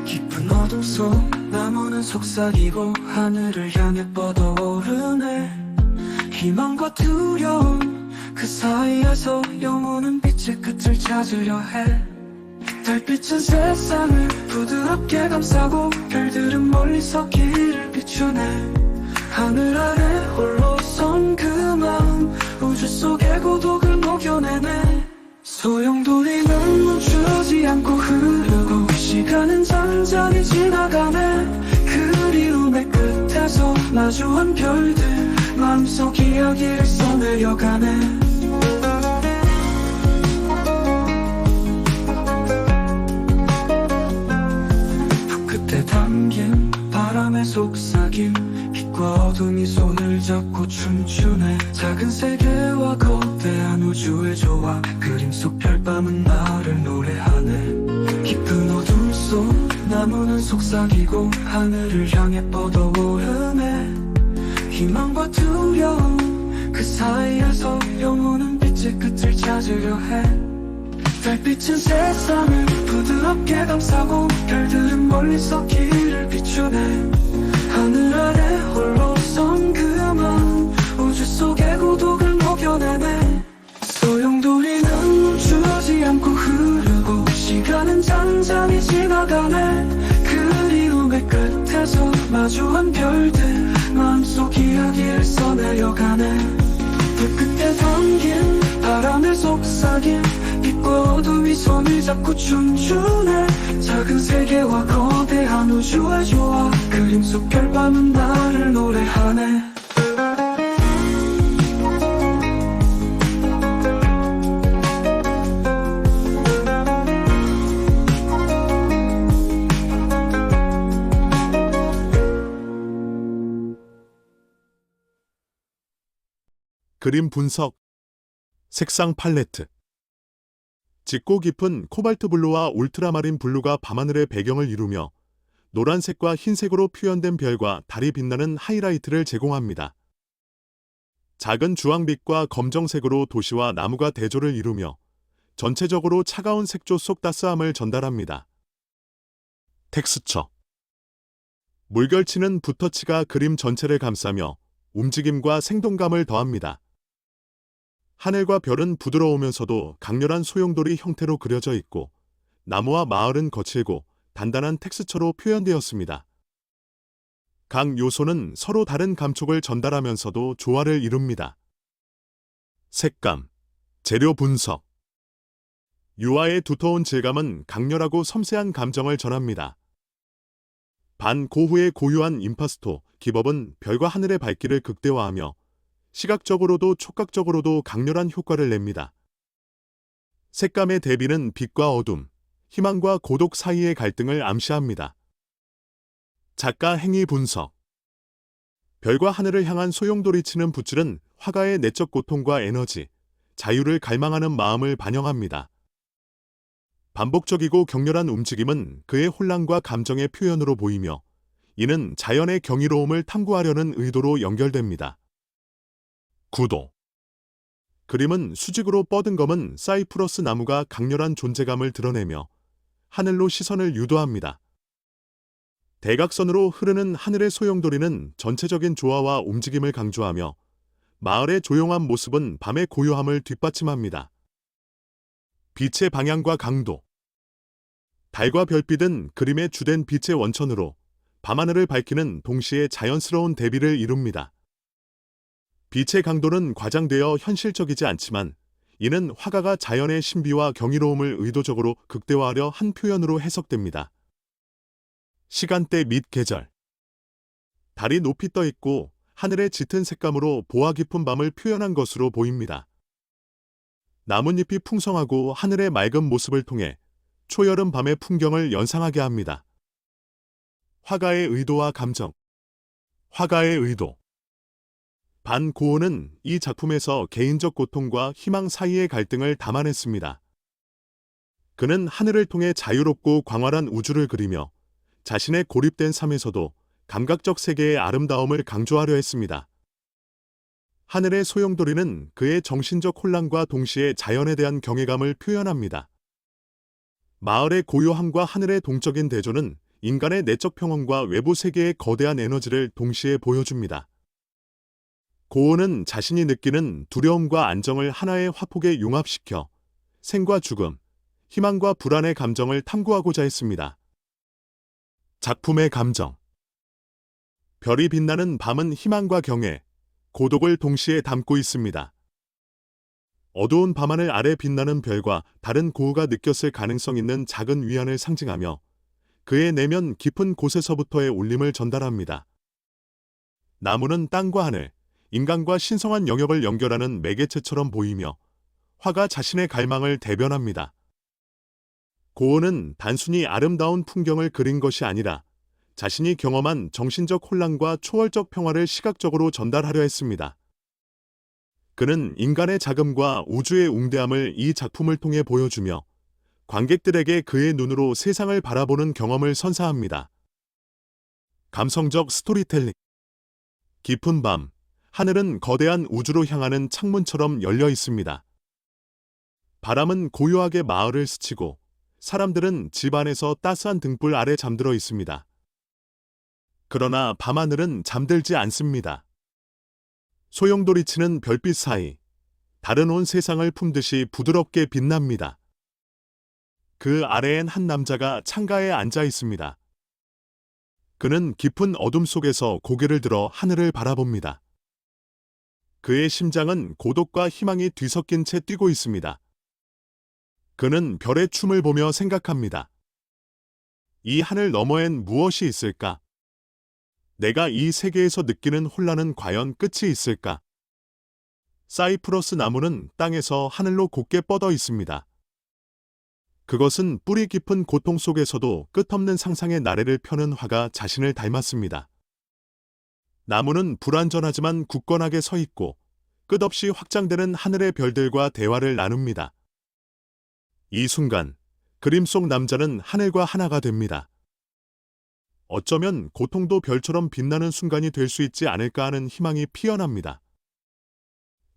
깊은 어둠 속 나무는 속삭이고 하늘을 향해 뻗어오르네. 희망과 두려움 그 사이에서 영원한 빛의 끝을 찾으려 해. 달빛은 세상을 부드럽게 감싸고 별들은 멀리서 길을 비추네. 하늘 아래 홀로 선 그 마음 우주 속의 고독을 녹여내네. 소용돌이는 멈추지 않고 흐르고 시간은 잔잔히 지나가네. 그리움의 끝에서 마주한 별들 마음속 이야기를 써내려가네. 붓끝에 담긴 바람의 속삭임 빛과 어둠이 손을 잡고 춤추네. 작은 세계와 거대한 우주의 조화 그림 속 별밤은 나를 노래하네. 깊은 어둠 속 나무는 속삭이고 하늘을 향해 뻗어오르네. 희망과 두려움 그 사이에서 영원한 빛의 끝을 찾으려 해. 달빛은 세상을 부드럽게 감싸고 별들은 멀리서 길을 비추네. 하늘 아래 홀로 선 그 마음 우주 속의 고독을 녹여내네. 소용돌이는 멈추지 않고 흐르고 시간은 잔잔히 지나가네. 그리움의 끝에서 마주한 별들 마음속 이야기를 써내려가네. 불끝에 담긴 바람의 속삭임 빛과 어둠이 손을 잡고 춤추네. 작은 세계와 거대한 우주의 조화 그림 속 별밤은 나를 노래하네. 그림 분석, 색상 팔레트. 짙고 깊은 코발트 블루와 울트라마린 블루가 밤하늘의 배경을 이루며 노란색과 흰색으로 표현된 별과 달이 빛나는 하이라이트를 제공합니다. 작은 주황빛과 검정색으로 도시와 나무가 대조를 이루며 전체적으로 차가운 색조 속 따스함을 전달합니다. 텍스처. 물결치는 붓터치가 그림 전체를 감싸며 움직임과 생동감을 더합니다. 하늘과 별은 부드러우면서도 강렬한 소용돌이 형태로 그려져 있고 나무와 마을은 거칠고 단단한 텍스처로 표현되었습니다. 각 요소는 서로 다른 감촉을 전달하면서도 조화를 이룹니다. 색감, 재료 분석. 유화의 두터운 질감은 강렬하고 섬세한 감정을 전합니다. 반고흐의 고유한 임파스토, 기법은 별과 하늘의 밝기를 극대화하며 시각적으로도 촉각적으로도 강렬한 효과를 냅니다. 색감의 대비는 빛과 어둠, 희망과 고독 사이의 갈등을 암시합니다. 작가 행위 분석. 별과 하늘을 향한 소용돌이치는 붓질은 화가의 내적 고통과 에너지, 자유를 갈망하는 마음을 반영합니다. 반복적이고 격렬한 움직임은 그의 혼란과 감정의 표현으로 보이며 이는 자연의 경이로움을 탐구하려는 의도로 연결됩니다. 구도. 그림은 수직으로 뻗은 검은 사이프러스 나무가 강렬한 존재감을 드러내며 하늘로 시선을 유도합니다. 대각선으로 흐르는 하늘의 소용돌이는 전체적인 조화와 움직임을 강조하며 마을의 조용한 모습은 밤의 고요함을 뒷받침합니다. 빛의 방향과 강도. 달과 별빛은 그림의 주된 빛의 원천으로 밤하늘을 밝히는 동시에 자연스러운 대비를 이룹니다. 빛의 강도는 과장되어 현실적이지 않지만 이는 화가가 자연의 신비와 경이로움을 의도적으로 극대화하려 한 표현으로 해석됩니다. 시간대 및 계절. 달이 높이 떠 있고 하늘의 짙은 색감으로 보화 깊은 밤을 표현한 것으로 보입니다. 나뭇잎이 풍성하고 하늘의 맑은 모습을 통해 초여름 밤의 풍경을 연상하게 합니다. 화가의 의도와 감정. 화가의 의도. 반 고은은 이 작품에서 개인적 고통과 희망 사이의 갈등을 담아냈습니다. 그는 하늘을 통해 자유롭고 광활한 우주를 그리며 자신의 고립된 삶에서도 감각적 세계의 아름다움을 강조하려 했습니다. 하늘의 소용돌이는 그의 정신적 혼란과 동시에 자연에 대한 경외감을 표현합니다. 마을의 고요함과 하늘의 동적인 대조는 인간의 내적 평온과 외부 세계의 거대한 에너지를 동시에 보여줍니다. 고은은 자신이 느끼는 두려움과 안정을 하나의 화폭에 융합시켜 생과 죽음, 희망과 불안의 감정을 탐구하고자 했습니다. 작품의 감정. 별이 빛나는 밤은 희망과 경외, 고독을 동시에 담고 있습니다. 어두운 밤하늘 아래 빛나는 별과 다른 고우가 느꼈을 가능성 있는 작은 위안을 상징하며 그의 내면 깊은 곳에서부터의 울림을 전달합니다. 나무는 땅과 하늘, 인간과 신성한 영역을 연결하는 매개체처럼 보이며 화가 자신의 갈망을 대변합니다. 고은은 단순히 아름다운 풍경을 그린 것이 아니라 자신이 경험한 정신적 혼란과 초월적 평화를 시각적으로 전달하려 했습니다. 그는 인간의 자금과 우주의 웅대함을 이 작품을 통해 보여주며 관객들에게 그의 눈으로 세상을 바라보는 경험을 선사합니다. 감성적 스토리텔링. 깊은 밤, 하늘은 거대한 우주로 향하는 창문처럼 열려 있습니다. 바람은 고요하게 마을을 스치고 사람들은 집 안에서 따스한 등불 아래 잠들어 있습니다. 그러나 밤하늘은 잠들지 않습니다. 소용돌이치는 별빛 사이, 달은 온 세상을 품듯이 부드럽게 빛납니다. 그 아래엔 한 남자가 창가에 앉아 있습니다. 그는 깊은 어둠 속에서 고개를 들어 하늘을 바라봅니다. 그의 심장은 고독과 희망이 뒤섞인 채 뛰고 있습니다. 그는 별의 춤을 보며 생각합니다. 이 하늘 너머엔 무엇이 있을까? 내가 이 세계에서 느끼는 혼란은 과연 끝이 있을까? 사이프러스 나무는 땅에서 하늘로 곧게 뻗어 있습니다. 그것은 뿌리 깊은 고통 속에서도 끝없는 상상의 나래를 펴는 화가 자신을 닮았습니다. 나무는 불완전하지만 굳건하게 서 있고 끝없이 확장되는 하늘의 별들과 대화를 나눕니다. 이 순간, 그림 속 남자는 하늘과 하나가 됩니다. 어쩌면 고통도 별처럼 빛나는 순간이 될 수 있지 않을까 하는 희망이 피어납니다.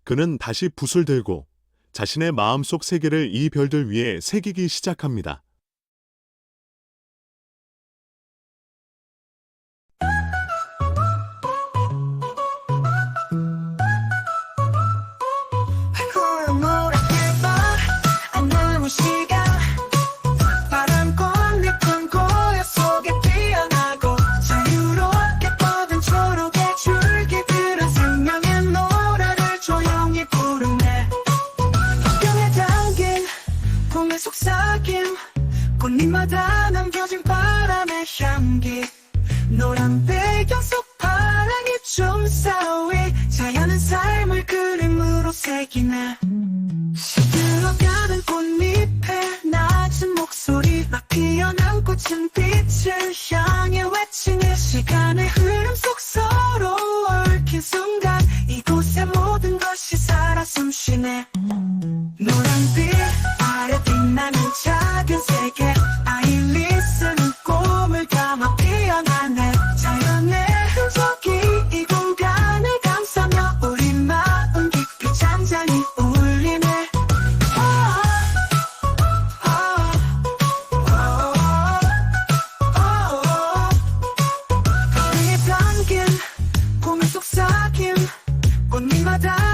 그는 다시 붓을 들고 자신의 마음속 세계를 이 별들 위에 새기기 시작합니다. 꽃잎마다 남겨진 바람의 향기 노란 배경 속 파랑이 좀 싸위 자연은 삶을 그림으로 새기네 시들어가는 꽃잎에 낮은 목소리 막 피어난 꽃은 빛을 향해 외치네 시간의 흐름 속 서로 얽힌 순간 이곳의 모든 것이 살아 숨쉬네 노란빛 아래 빛나는 작은 세계 아일리스는 꿈을 담아 피어나네 자연의 흔적이 이 공간을 감싸며 우리 마음 깊이 잔잔히 울리네 거리에 담긴 꿈의 속삭임 꽃잎마다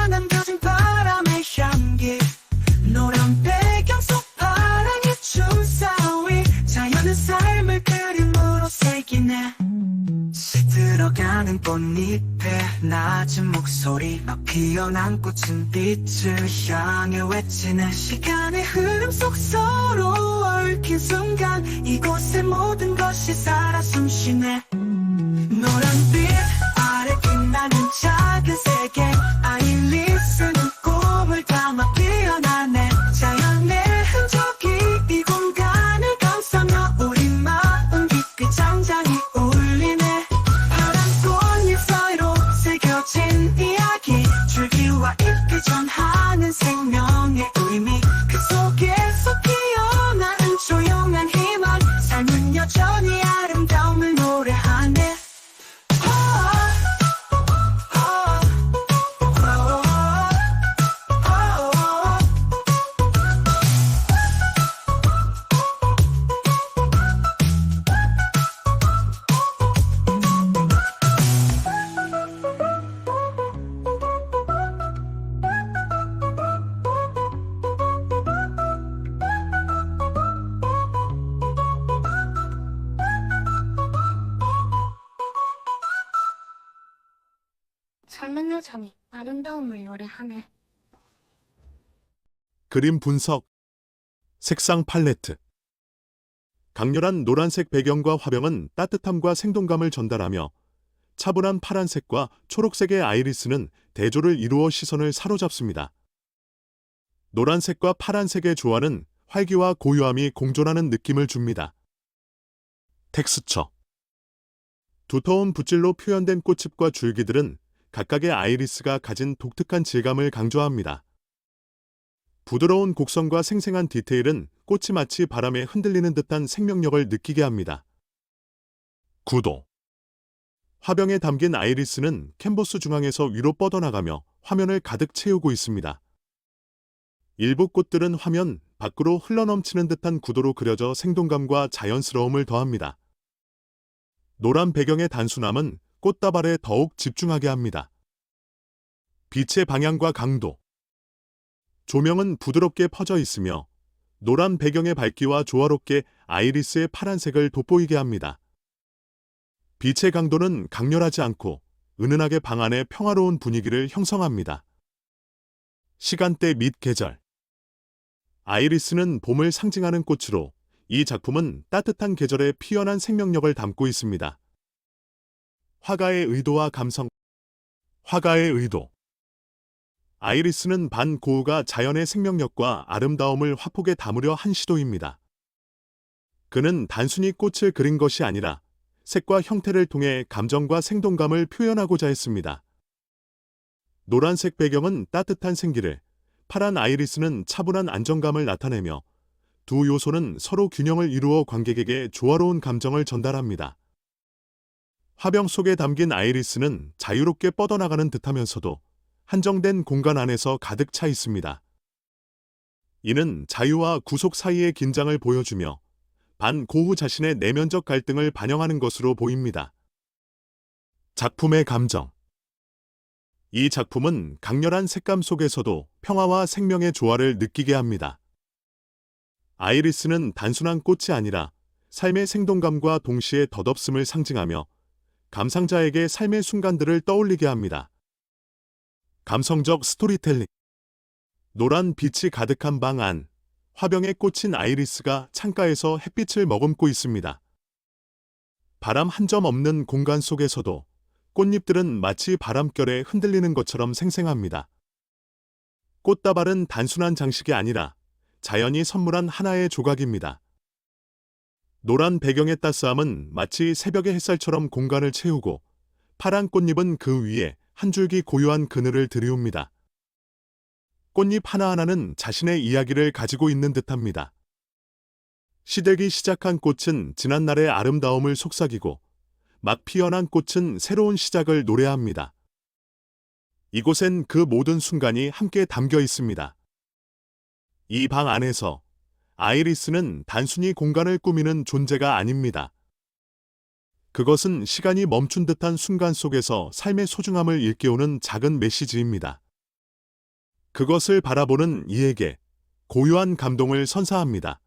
꽃잎에 낮은 목소리 막 피어난 꽃은 빛을 향해 외치는 시간의 흐름 속 서로 얽힌 순간 이곳의 모든 것이 살아 숨쉬네 노란빛 아래 빛나는 작은 세계 아이리스는 꿈을 담아 피어나네 자연의 흔적이 이 공간을 감싸며 우리 마음 깊이 장장이 울리네 파란 꽃잎 사이로 새겨진 이야기 줄기와 잎이 전하는 생명의 의미 그 속에서 피어나는 조용한 희망 삶은 여전히 아름다움을 노래하네 삶은 여전히 아름다움을 노래하네. 그림 분석, 색상 팔레트. 강렬한 노란색 배경과 화병은 따뜻함과 생동감을 전달하며 차분한 파란색과 초록색의 아이리스는 대조를 이루어 시선을 사로잡습니다. 노란색과 파란색의 조화는 활기와 고요함이 공존하는 느낌을 줍니다. 텍스처. 두터운 붓질로 표현된 꽃잎과 줄기들은 각각의 아이리스가 가진 독특한 질감을 강조합니다. 부드러운 곡선과 생생한 디테일은 꽃이 마치 바람에 흔들리는 듯한 생명력을 느끼게 합니다. 구도. 화병에 담긴 아이리스는 캔버스 중앙에서 위로 뻗어나가며 화면을 가득 채우고 있습니다. 일부 꽃들은 화면 밖으로 흘러넘치는 듯한 구도로 그려져 생동감과 자연스러움을 더합니다. 노란 배경의 단순함은 꽃다발에 더욱 집중하게 합니다. 빛의 방향과 강도. 조명은 부드럽게 퍼져 있으며 노란 배경의 밝기와 조화롭게 아이리스의 파란색을 돋보이게 합니다. 빛의 강도는 강렬하지 않고 은은하게 방 안의 평화로운 분위기를 형성합니다. 시간대 및 계절. 아이리스는 봄을 상징하는 꽃으로 이 작품은 따뜻한 계절의 피어난 생명력을 담고 있습니다. 화가의 의도와 감성. 화가의 의도. 아이리스는 반 고흐가 자연의 생명력과 아름다움을 화폭에 담으려 한 시도입니다. 그는 단순히 꽃을 그린 것이 아니라 색과 형태를 통해 감정과 생동감을 표현하고자 했습니다. 노란색 배경은 따뜻한 생기를, 파란 아이리스는 차분한 안정감을 나타내며 두 요소는 서로 균형을 이루어 관객에게 조화로운 감정을 전달합니다. 화병 속에 담긴 아이리스는 자유롭게 뻗어나가는 듯하면서도 한정된 공간 안에서 가득 차 있습니다. 이는 자유와 구속 사이의 긴장을 보여주며 반 고흐 자신의 내면적 갈등을 반영하는 것으로 보입니다. 작품의 감정. 이 작품은 강렬한 색감 속에서도 평화와 생명의 조화를 느끼게 합니다. 아이리스는 단순한 꽃이 아니라 삶의 생동감과 동시에 덧없음을 상징하며 감상자에게 삶의 순간들을 떠올리게 합니다. 감성적 스토리텔링. 노란 빛이 가득한 방 안, 화병에 꽂힌 아이리스가 창가에서 햇빛을 머금고 있습니다. 바람 한 점 없는 공간 속에서도 꽃잎들은 마치 바람결에 흔들리는 것처럼 생생합니다. 꽃다발은 단순한 장식이 아니라 자연이 선물한 하나의 조각입니다. 노란 배경의 따스함은 마치 새벽의 햇살처럼 공간을 채우고 파란 꽃잎은 그 위에 한 줄기 고요한 그늘을 들이웁니다. 꽃잎 하나하나는 자신의 이야기를 가지고 있는 듯합니다. 시들기 시작한 꽃은 지난날의 아름다움을 속삭이고 막 피어난 꽃은 새로운 시작을 노래합니다. 이곳엔 그 모든 순간이 함께 담겨 있습니다. 이 방 안에서 아이리스는 단순히 공간을 꾸미는 존재가 아닙니다. 그것은 시간이 멈춘 듯한 순간 속에서 삶의 소중함을 일깨우는 작은 메시지입니다. 그것을 바라보는 이에게 고요한 감동을 선사합니다.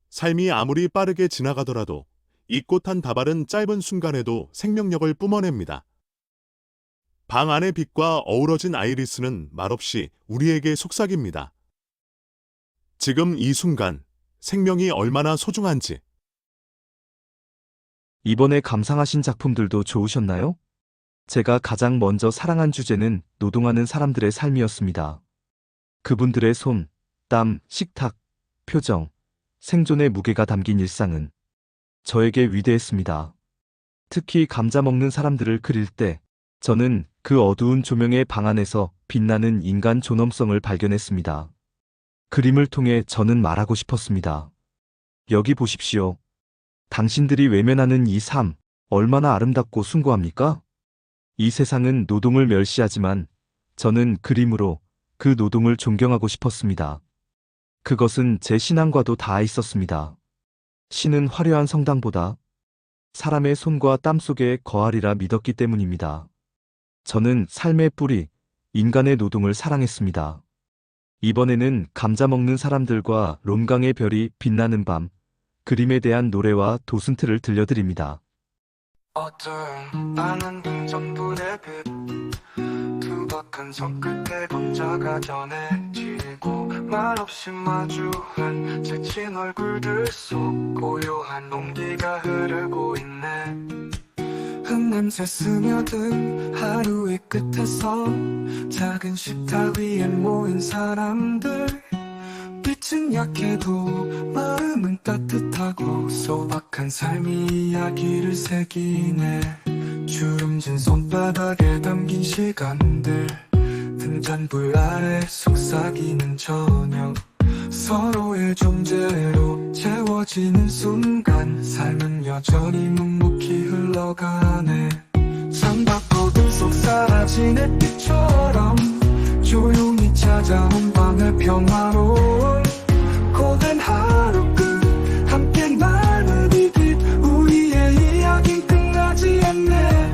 삶이 아무리 빠르게 지나가더라도 이 꽃한 다발은 짧은 순간에도 생명력을 뿜어냅니다. 방 안의 빛과 어우러진 아이리스는 말없이 우리에게 속삭입니다. 지금 이 순간, 생명이 얼마나 소중한지. 이번에 감상하신 작품들도 좋으셨나요? 제가 가장 먼저 사랑한 주제는 노동하는 사람들의 삶이었습니다. 그분들의 손, 땀, 식탁, 표정, 생존의 무게가 담긴 일상은 저에게 위대했습니다. 특히 감자 먹는 사람들을 그릴 때 저는 그 어두운 조명의 방 안에서 빛나는 인간 존엄성을 발견했습니다. 그림을 통해 저는 말하고 싶었습니다. 여기 보십시오. 당신들이 외면하는 이 삶, 얼마나 아름답고 숭고합니까? 이 세상은 노동을 멸시하지만 저는 그림으로 그 노동을 존경하고 싶었습니다. 그것은 제 신앙과도 닿아 있었습니다. 신은 화려한 성당보다 사람의 손과 땀 속에 거하리라 믿었기 때문입니다. 저는 삶의 뿌리, 인간의 노동을 사랑했습니다. 이번에는 감자 먹는 사람들과 롬강의 별이 빛나는 밤, 그림에 대한 노래와 도슨트를 들려드립니다. 어두운 밤은 등전불의 빛 투박한 손끝에 검자가 전해지고 말없이 마주한 지친 얼굴들 속 고요한 온기가 흐르고 있네. 흙냄새 스며든 하루의 끝에서 작은 식탁 위에 모인 사람들 빛은 약해도 마음은 따뜻하고 소박한 삶이 이야기를 새기네. 주름진 손바닥에 담긴 시간들 등잔불 아래 속삭이는 저녁 서로의 존재로 채워지는 순간 삶은 여전히 묵묵히 흘러가네. 창밖 속 사라진 햇빛처럼 조용히 찾아온 밤의 평화로움 고된 하루 끝 함께 나눈 이 빛 우리의 이야기는 끝나지 않네.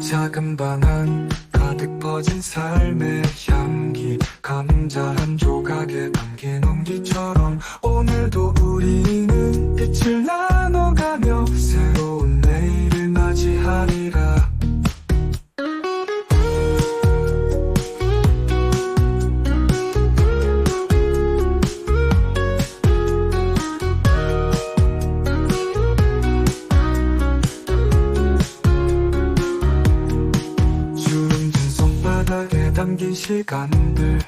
작은 방 안 가득 퍼진 삶의 향기 감자 한 조각에 담긴 온기처럼 오늘도 우리는 빛을 나눠가며 새로운 내일을 맞이하리라. 담긴 시간들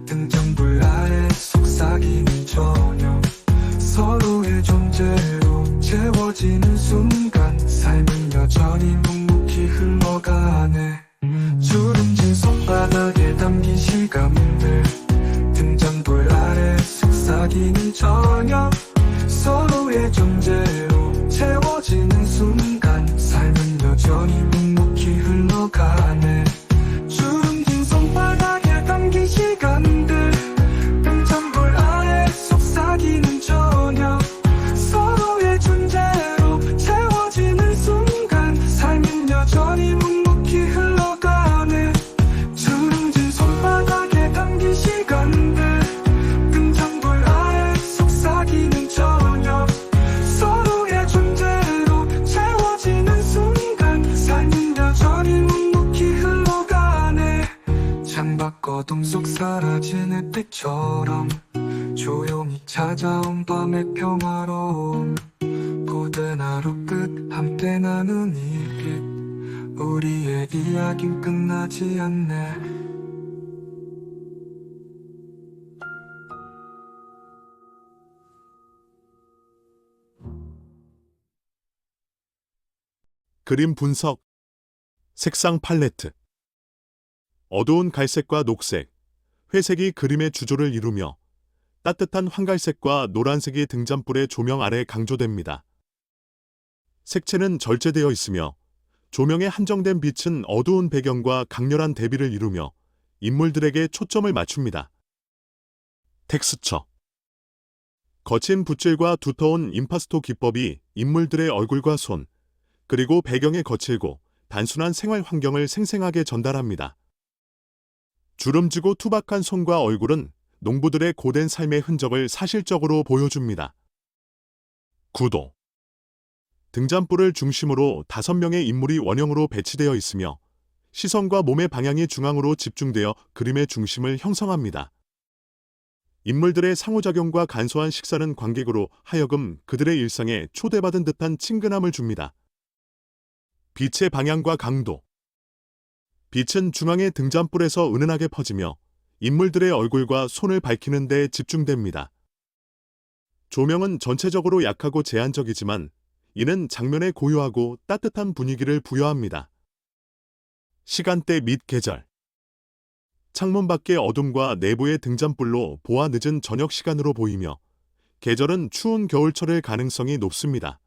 등잔불 아래 속삭이는 저녁 서로의 존재로 채워지는 순간 삶은 여전히 묵묵히 흘러가네. 주름진 손바닥에 담긴 시간들 등잔불 아래 속삭이는 저녁 서로의 존재로 채워지는 순간 삶은 여전히 묵묵히 흘러가네. 손바닥에 담긴 시간들 등잔불 아래 속삭이는 저녁 서로의 존재로 채워지는 순간 삶은 여전히 묵묵히 흘러가네. 주름진 손바닥에 담긴 시간들 등잔불 아래 속삭이는 저녁 서로의 존재로 채워지는 순간 삶은 여전히 묵묵히 흘러가네. 창밖 어둠 속 사라진 햇빛처럼 조용히 찾아온 밤의 평화로움 고된 하루 끝 함께 나눈 이 빛 우리의 이야기는 끝나지 않네. 그림 분석, 색상 팔레트. 어두운 갈색과 녹색, 회색이 그림의 주조를 이루며 따뜻한 황갈색과 노란색이 등잔불의 조명 아래 강조됩니다. 색채는 절제되어 있으며 조명의 한정된 빛은 어두운 배경과 강렬한 대비를 이루며 인물들에게 초점을 맞춥니다. 텍스처. 거친 붓질과 두터운 임파스토 기법이 인물들의 얼굴과 손, 그리고 배경의 거칠고 단순한 생활 환경을 생생하게 전달합니다. 주름지고 투박한 손과 얼굴은 농부들의 고된 삶의 흔적을 사실적으로 보여줍니다. 구도. 등잔불을 중심으로 5명의 인물이 원형으로 배치되어 있으며 시선과 몸의 방향이 중앙으로 집중되어 그림의 중심을 형성합니다. 인물들의 상호작용과 간소한 식사는 관객으로 하여금 그들의 일상에 초대받은 듯한 친근함을 줍니다. 빛의 방향과 강도. 빛은 중앙의 등잔불에서 은은하게 퍼지며 인물들의 얼굴과 손을 밝히는 데 집중됩니다. 조명은 전체적으로 약하고 제한적이지만 이는 장면에 고요하고 따뜻한 분위기를 부여합니다. 시간대 및 계절. 창문 밖의 어둠과 내부의 등잔불로 보아 늦은 저녁 시간으로 보이며 계절은 추운 겨울철일 가능성이 높습니다.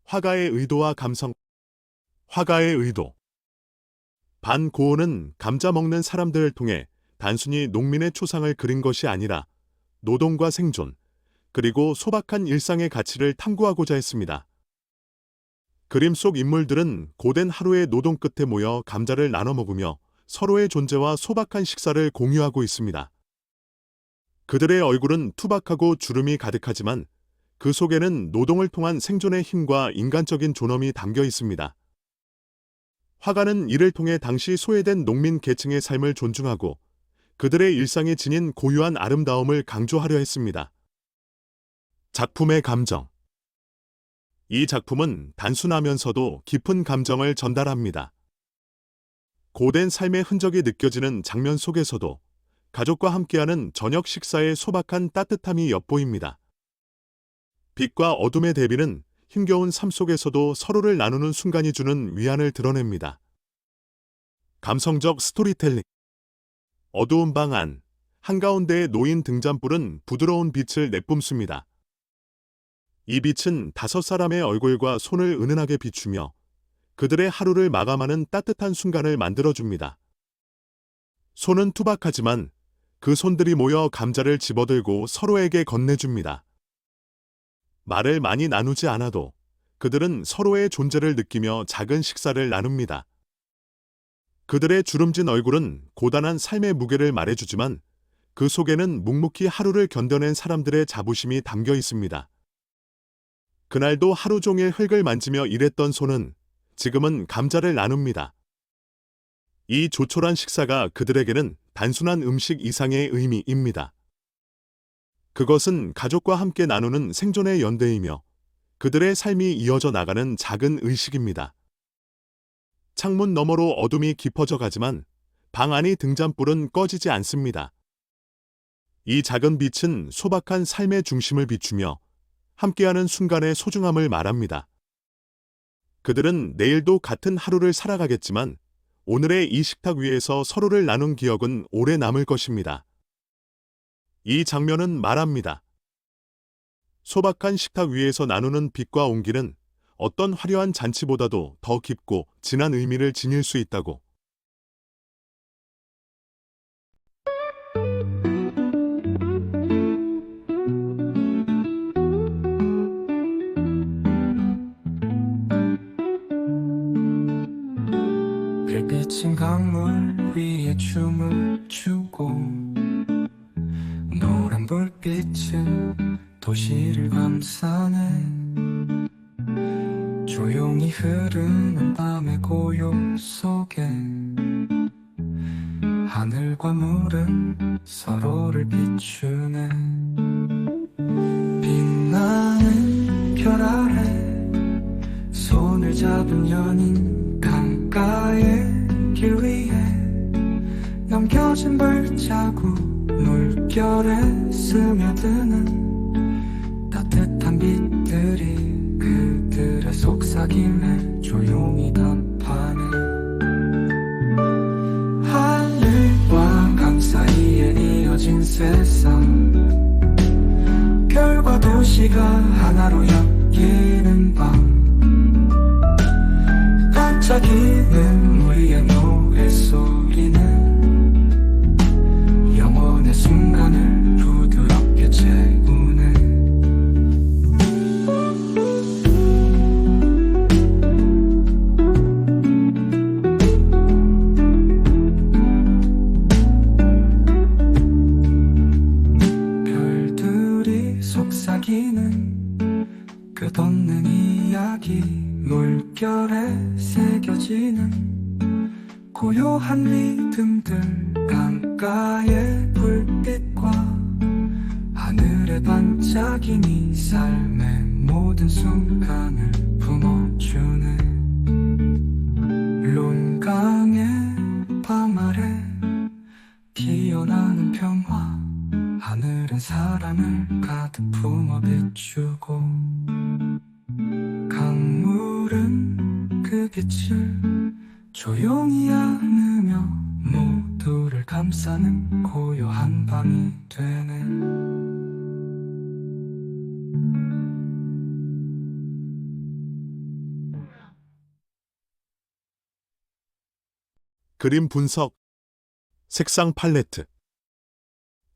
화가의 의도와 감성. 화가의 의도. 반고흐는 감자 먹는 사람들을 통해 단순히 농민의 초상을 그린 것이 아니라 노동과 생존, 그리고 소박한 일상의 가치를 탐구하고자 했습니다. 그림 속 인물들은 고된 하루의 노동 끝에 모여 감자를 나눠 먹으며 서로의 존재와 소박한 식사를 공유하고 있습니다. 그들의 얼굴은 투박하고 주름이 가득하지만 그 속에는 노동을 통한 생존의 힘과 인간적인 존엄이 담겨 있습니다. 화가는 이를 통해 당시 소외된 농민 계층의 삶을 존중하고 그들의 일상에 지닌 고유한 아름다움을 강조하려 했습니다. 작품의 감정. 이 작품은 단순하면서도 깊은 감정을 전달합니다. 고된 삶의 흔적이 느껴지는 장면 속에서도 가족과 함께하는 저녁 식사의 소박한 따뜻함이 엿보입니다. 빛과 어둠의 대비는 힘겨운 삶 속에서도 서로를 나누는 순간이 주는 위안을 드러냅니다. 감성적 스토리텔링. 어두운 방 안, 한가운데에 놓인 등잔불은 부드러운 빛을 내뿜습니다. 이 빛은 5사람의 얼굴과 손을 은은하게 비추며 그들의 하루를 마감하는 따뜻한 순간을 만들어줍니다. 손은 투박하지만 그 손들이 모여 감자를 집어들고 서로에게 건네줍니다. 말을 많이 나누지 않아도 그들은 서로의 존재를 느끼며 작은 식사를 나눕니다. 그들의 주름진 얼굴은 고단한 삶의 무게를 말해주지만 그 속에는 묵묵히 하루를 견뎌낸 사람들의 자부심이 담겨 있습니다. 그날도 하루 종일 흙을 만지며 일했던 손은 지금은 감자를 나눕니다. 이 조촐한 식사가 그들에게는 단순한 음식 이상의 의미입니다. 그것은 가족과 함께 나누는 생존의 연대이며 그들의 삶이 이어져 나가는 작은 의식입니다. 창문 너머로 어둠이 깊어져 가지만 방 안의 등잔불은 꺼지지 않습니다. 이 작은 빛은 소박한 삶의 중심을 비추며 함께하는 순간의 소중함을 말합니다. 그들은 내일도 같은 하루를 살아가겠지만 오늘의 이 식탁 위에서 서로를 나눈 기억은 오래 남을 것입니다. 이 장면은 말합니다. 소박한 식탁 위에서 나누는 빛과 온기는 어떤 화려한 잔치보다도 더 깊고 진한 의미를 지닐 수 있다고. 빛인 강물 위에 춤을 추고 노란 불빛은 도시를 감싸네. 조용히 흐르는 밤의 고요 속에 하늘과 물은 서로를 비추네. 빛나는 별 아래 손을 잡은 연인 강가에 길 위에 남겨진 발자국 물결에 스며드는 따뜻한 빛들이 그들의 속삭임에 조용히 답하네. 하늘과 강 사이에 이어진 세상, 별과 도시가 하나로 엮이는 밤, 반짝이는 우리의 노랫소리는 영원의 순간을 부드럽게 채우네. 따뜻한 리듬들 강가의 불빛과 하늘에 반짝이니 삶의 모든 순간을 품어주네. 론강의 밤 아래 피어나는 평화, 하늘은 사랑을 가득 품어 비추고 강물은 그 빛을 조용히 안으며 모두를 감싸는 고요한 밤이 되네. 그림 분석. 색상 팔레트.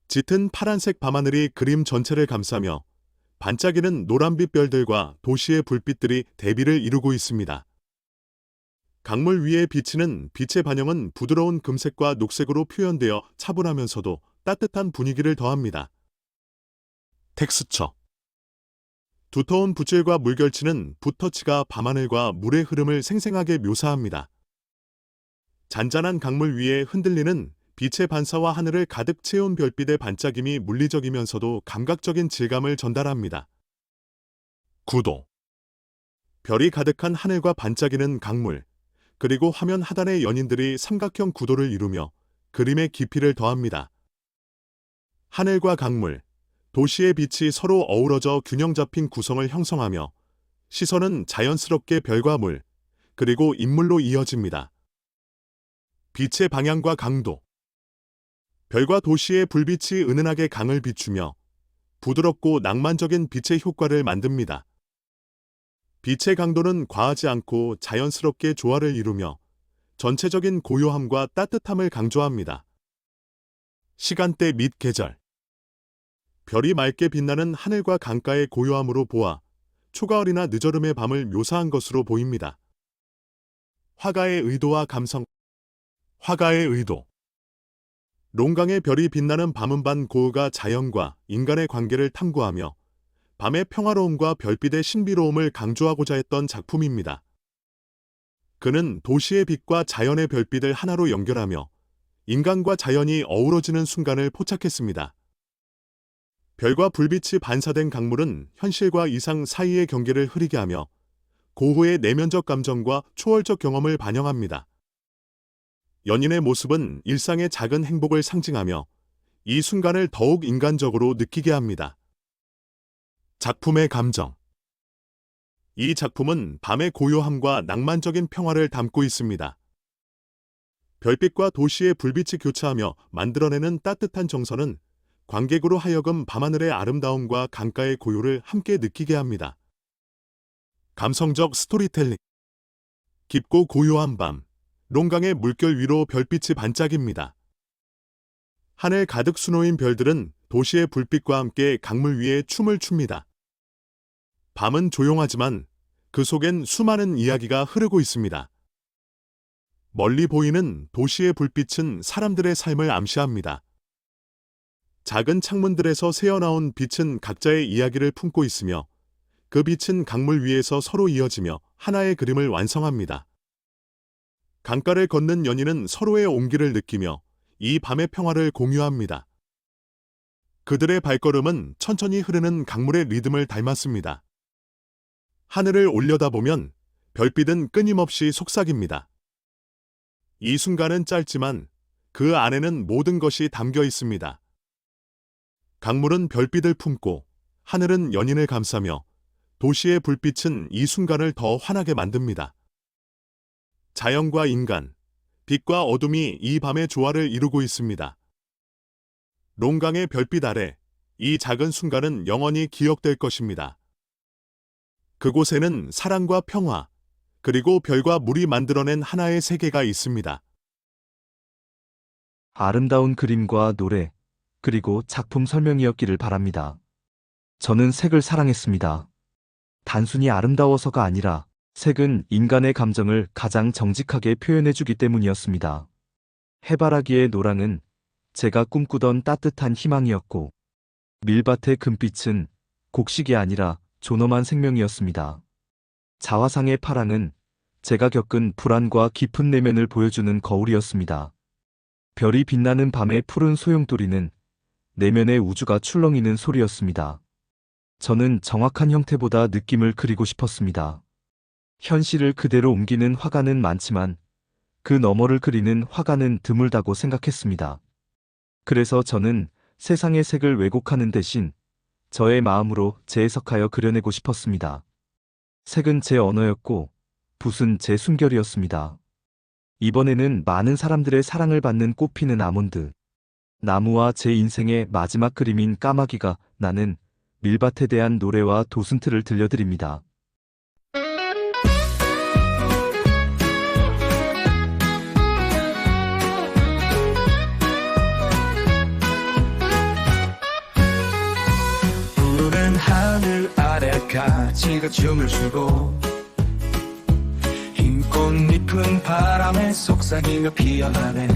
짙은 파란색 밤하늘이 그림 전체를 감싸며 반짝이는 노란빛 별들과 도시의 불빛들이 대비를 이루고 있습니다. 강물 위에 비치는 빛의 반영은 부드러운 금색과 녹색으로 표현되어 차분하면서도 따뜻한 분위기를 더합니다. 텍스처. 두터운 붓질과 물결치는 붓터치가 밤하늘과 물의 흐름을 생생하게 묘사합니다. 잔잔한 강물 위에 흔들리는 빛의 반사와 하늘을 가득 채운 별빛의 반짝임이 물리적이면서도 감각적인 질감을 전달합니다. 구도. 별이 가득한 하늘과 반짝이는 강물, 그리고 화면 하단의 연인들이 삼각형 구도를 이루며 그림의 깊이를 더합니다. 하늘과 강물, 도시의 빛이 서로 어우러져 균형 잡힌 구성을 형성하며 시선은 자연스럽게 별과 물, 그리고 인물로 이어집니다. 빛의 방향과 강도. 별과 도시의 불빛이 은은하게 강을 비추며 부드럽고 낭만적인 빛의 효과를 만듭니다. 빛의 강도는 과하지 않고 자연스럽게 조화를 이루며 전체적인 고요함과 따뜻함을 강조합니다. 시간대 및 계절. 별이 맑게 빛나는 하늘과 강가의 고요함으로 보아 초가을이나 늦여름의 밤을 묘사한 것으로 보입니다. 화가의 의도와 감성. 화가의 의도. 롱강의 별이 빛나는 밤은 반 고흐가 자연과 인간의 관계를 탐구하며 밤의 평화로움과 별빛의 신비로움을 강조하고자 했던 작품입니다. 그는 도시의 빛과 자연의 별빛을 하나로 연결하며 인간과 자연이 어우러지는 순간을 포착했습니다. 별과 불빛이 반사된 강물은 현실과 이상 사이의 경계를 흐리게 하며 고흐의 내면적 감정과 초월적 경험을 반영합니다. 연인의 모습은 일상의 작은 행복을 상징하며 이 순간을 더욱 인간적으로 느끼게 합니다. 작품의 감정. 이 작품은 밤의 고요함과 낭만적인 평화를 담고 있습니다. 별빛과 도시의 불빛이 교차하며 만들어내는 따뜻한 정서는 관객으로 하여금 밤하늘의 아름다움과 강가의 고요를 함께 느끼게 합니다. 감성적 스토리텔링. 깊고 고요한 밤, 롱강의 물결 위로 별빛이 반짝입니다. 하늘 가득 수놓인 별들은 도시의 불빛과 함께 강물 위에 춤을 춥니다. 밤은 조용하지만 그 속엔 수많은 이야기가 흐르고 있습니다. 멀리 보이는 도시의 불빛은 사람들의 삶을 암시합니다. 작은 창문들에서 새어나온 빛은 각자의 이야기를 품고 있으며 그 빛은 강물 위에서 서로 이어지며 하나의 그림을 완성합니다. 강가를 걷는 연인은 서로의 온기를 느끼며 이 밤의 평화를 공유합니다. 그들의 발걸음은 천천히 흐르는 강물의 리듬을 닮았습니다. 하늘을 올려다보면 별빛은 끊임없이 속삭입니다. 이 순간은 짧지만 그 안에는 모든 것이 담겨 있습니다. 강물은 별빛을 품고 하늘은 연인을 감싸며 도시의 불빛은 이 순간을 더 환하게 만듭니다. 자연과 인간, 빛과 어둠이 이 밤의 조화를 이루고 있습니다. 롱강의 별빛 아래 이 작은 순간은 영원히 기억될 것입니다. 그곳에는 사랑과 평화, 그리고 별과 물이 만들어낸 하나의 세계가 있습니다. 아름다운 그림과 노래, 그리고 작품 설명이었기를 바랍니다. 저는 색을 사랑했습니다. 단순히 아름다워서가 아니라 색은 인간의 감정을 가장 정직하게 표현해주기 때문이었습니다. 해바라기의 노랑은 제가 꿈꾸던 따뜻한 희망이었고, 밀밭의 금빛은 곡식이 아니라 존엄한 생명이었습니다. 자화상의 파랑은 제가 겪은 불안과 깊은 내면을 보여주는 거울이었습니다. 별이 빛나는 밤의 푸른 소용돌이는 내면의 우주가 출렁이는 소리였습니다. 저는 정확한 형태보다 느낌을 그리고 싶었습니다. 현실을 그대로 옮기는 화가는 많지만 그 너머를 그리는 화가는 드물다고 생각했습니다. 그래서 저는 세상의 색을 왜곡하는 대신 저의 마음으로 재해석하여 그려내고 싶었습니다. 색은 제 언어였고 붓은 제 숨결이었습니다. 이번에는 많은 사람들의 사랑을 받는 꽃피는 아몬드 나무와 제 인생의 마지막 그림인 까마귀가 나는 밀밭에 대한 노래와 도슨트를 들려드립니다. 푸른 하늘 아래 가지가 춤을 추고 흰 꽃잎은 바람에 속삭이며 피어나네.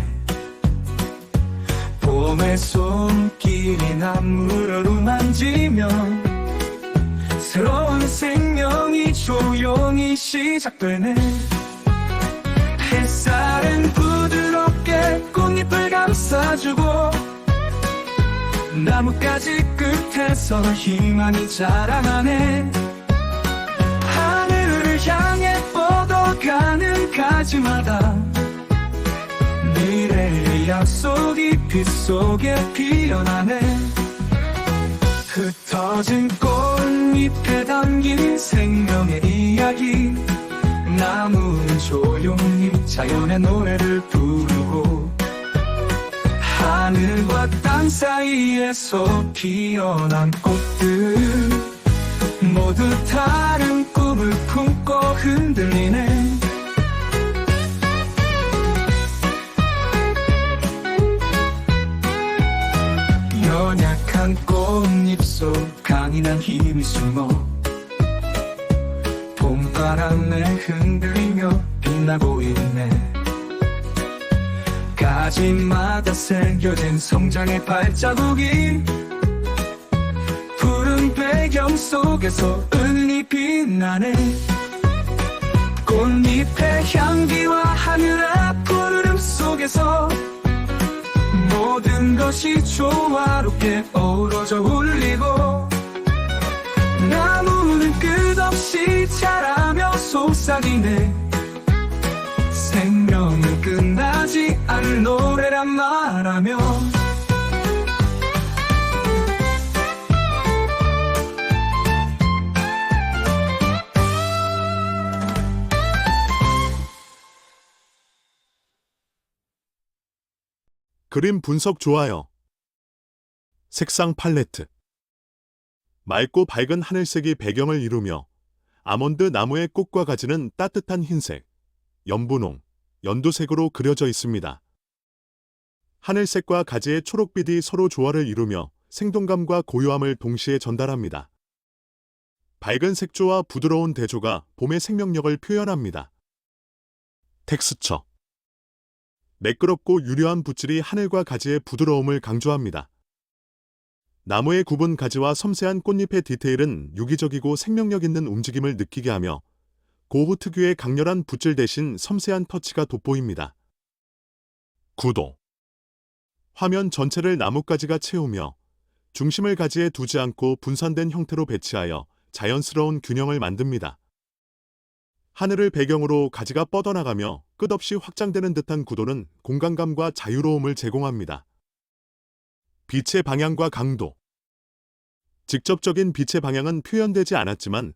봄의 손길이 나무를 만지며 새로운 생명이 조용히 시작되네. 햇살은 부드럽게 꽃잎을 감싸주고 나뭇가지 끝에서 희망이 자라나네. 하늘을 향해 뻗어가는 가지마다 미래의 약속이 빛 속에 피어나네. 흩어진 꽃잎에 담긴 생명의 이야기. 나무는 조용히 자연의 노래를 부르고 하늘과 땅 사이에서 피어난 꽃들 모두 다른 꿈을 품고 흔들리네. 연약한 꽃잎 속 강인한 힘이 숨어 봄바람에 흔들리며 빛나고 있네. 가지마다 새겨진 성장의 발자국이 푸른 배경 속에서 은히 빛나네. 꽃잎의 향기와 하늘의 푸르름 속에서 모든 것이 조화롭게 어우러져 울리고 나무는 끝없이 자라며 속삭이네. 생명은 끝나지 않을 노래란 말하며 그림 분석 좋아요. 색상 팔레트. 맑고 밝은 하늘색이 배경을 이루며 아몬드 나무의 꽃과 가지는 따뜻한 흰색, 연분홍, 연두색으로 그려져 있습니다. 하늘색과 가지의 초록빛이 서로 조화를 이루며 생동감과 고요함을 동시에 전달합니다. 밝은 색조와 부드러운 대조가 봄의 생명력을 표현합니다. 텍스처. 매끄럽고 유려한 붓질이 하늘과 가지의 부드러움을 강조합니다. 나무의 굽은 가지와 섬세한 꽃잎의 디테일은 유기적이고 생명력 있는 움직임을 느끼게 하며 고흐 특유의 강렬한 붓질 대신 섬세한 터치가 돋보입니다. 구도. 화면 전체를 나뭇가지가 채우며 중심을 가지에 두지 않고 분산된 형태로 배치하여 자연스러운 균형을 만듭니다. 하늘을 배경으로 가지가 뻗어나가며 끝없이 확장되는 듯한 구도는 공간감과 자유로움을 제공합니다. 빛의 방향과 강도. 직접적인 빛의 방향은 표현되지 않았지만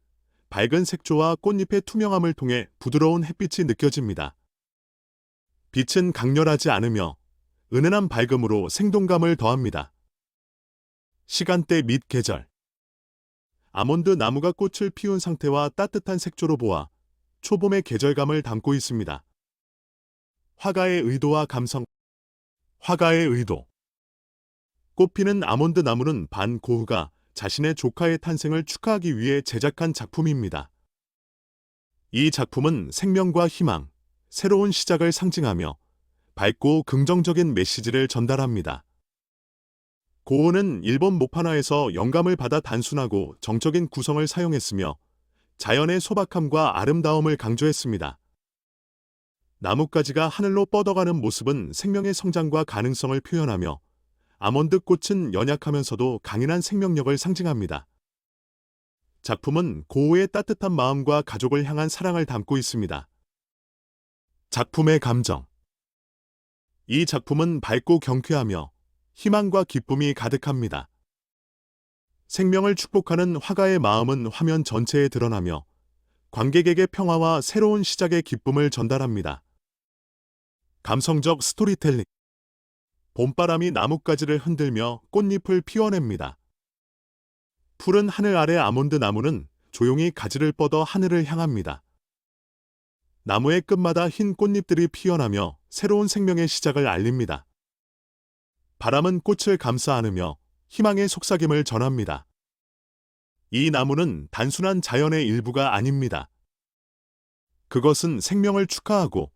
밝은 색조와 꽃잎의 투명함을 통해 부드러운 햇빛이 느껴집니다. 빛은 강렬하지 않으며 은은한 밝음으로 생동감을 더합니다. 시간대 및 계절. 아몬드 나무가 꽃을 피운 상태와 따뜻한 색조로 보아 초봄의 계절감을 담고 있습니다. 화가의 의도와 감성. 화가의 의도. 꽃피는 아몬드 나무는 반 고흐가 자신의 조카의 탄생을 축하하기 위해 제작한 작품입니다. 이 작품은 생명과 희망, 새로운 시작을 상징하며 밝고 긍정적인 메시지를 전달합니다. 고흐는 일본 모파나에서 영감을 받아 단순하고 정적인 구성을 사용했으며 자연의 소박함과 아름다움을 강조했습니다. 나뭇가지가 하늘로 뻗어가는 모습은 생명의 성장과 가능성을 표현하며 아몬드 꽃은 연약하면서도 강인한 생명력을 상징합니다. 작품은 고우의 따뜻한 마음과 가족을 향한 사랑을 담고 있습니다. 작품의 감정. 이 작품은 밝고 경쾌하며 희망과 기쁨이 가득합니다. 생명을 축복하는 화가의 마음은 화면 전체에 드러나며 관객에게 평화와 새로운 시작의 기쁨을 전달합니다. 감성적 스토리텔링. 봄바람이 나뭇가지를 흔들며 꽃잎을 피워냅니다. 푸른 하늘 아래 아몬드 나무는 조용히 가지를 뻗어 하늘을 향합니다. 나무의 끝마다 흰 꽃잎들이 피어나며 새로운 생명의 시작을 알립니다. 바람은 꽃을 감싸 안으며 희망의 속삭임을 전합니다. 이 나무는 단순한 자연의 일부가 아닙니다. 그것은 생명을 축하하고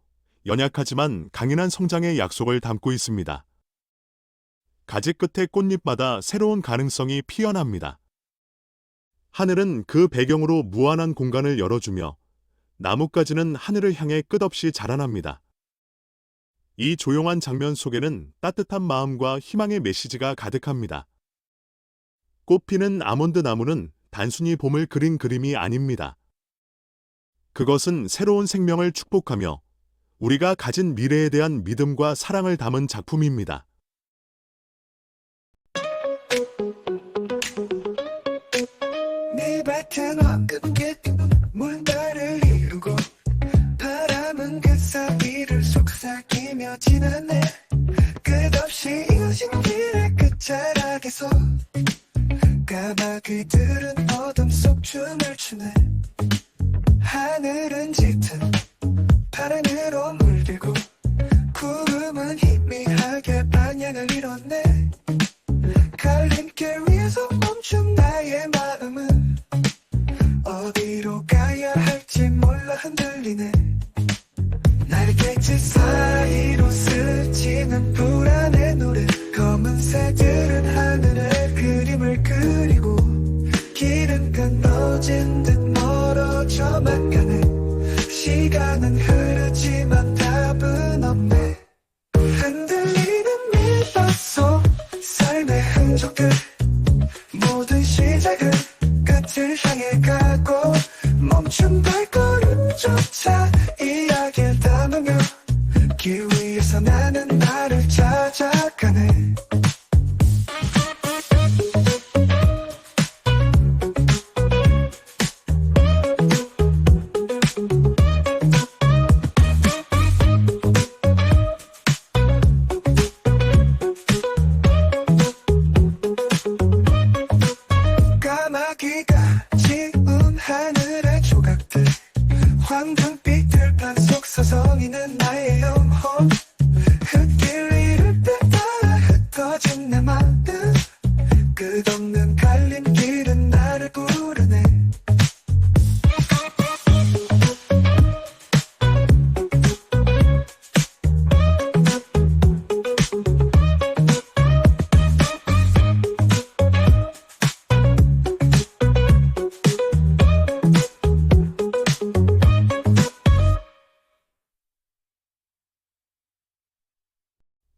연약하지만 강인한 성장의 약속을 담고 있습니다. 가지 끝의 꽃잎마다 새로운 가능성이 피어납니다. 하늘은 그 배경으로 무한한 공간을 열어주며 나뭇가지는 하늘을 향해 끝없이 자라납니다. 이 조용한 장면 속에는 따뜻한 마음과 희망의 메시지가 가득합니다. 꽃피는 아몬드 나무는 단순히 봄을 그린 그림이 아닙니다. 그것은 새로운 생명을 축복하며 우리가 가진 미래에 대한 믿음과 사랑을 담은 작품입니다. 네 밭은 황금빛 물결을 이루고 바람은 그 사이를 속삭이며 지나네. 끝없이 이어진 길의 끝자락에서 까마귀들은 어둠 속 춤을 추네. 하늘은 짙은 파랑으로 물들고 구름은 희미하게 방향을 잃었네. 갈림길 위에서 멈춘 나의 마음은 어디로 가야 할지 몰라 흔들리네. 날개짓 사이로 스치는 불안의 노래. 검은 새들은 하늘에 그림을 그리고 길은 끊어진 듯 멀어져만 가네. 시간은 흐르지만 답은 없네. 흔들리는 밀밭 속 삶의 흔적들. 모든 시작은 끝을 향해 가고 멈춘 발걸음조차 이야기를 담으며 길 위에서 나는 나를 찾아가네. 까마귀가 지운 하늘의 조각들. 황금빛 들판 속 서성이는 나의 영혼. 흙길 잃을 때 따라 흩어진 내 마음. 끝없는 갈림길은 나를 부르네.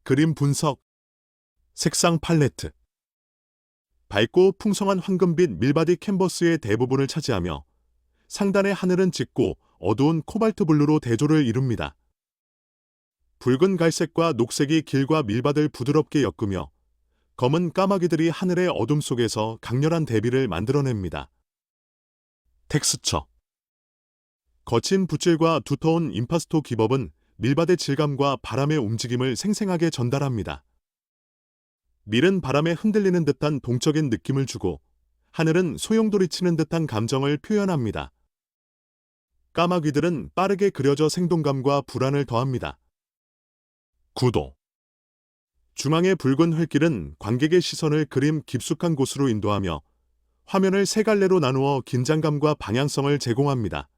그림 분석. 색상 팔레트. 밝고 풍성한 황금빛 밀바디 캔버스의 대부분을 차지하며 상단의 하늘은 짙고 어두운 코발트 블루로 대조를 이룹니다. 붉은 갈색과 녹색이 길과 밀밭을 부드럽게 엮으며 검은 까마귀들이 하늘의 어둠 속에서 강렬한 대비를 만들어냅니다. 텍스처. 거친 붓질과 두터운 임파스토 기법은 밀밭의 질감과 바람의 움직임을 생생하게 전달합니다. 밀은 바람에 흔들리는 듯한 동적인 느낌을 주고 하늘은 소용돌이치는 듯한 감정을 표현합니다. 까마귀들은 빠르게 그려져 생동감과 불안을 더합니다. 구도. 중앙의 붉은 흙길은 관객의 시선을 그림 깊숙한 곳으로 인도하며 화면을 세 갈래로 나누어 긴장감과 방향성을 제공합니다.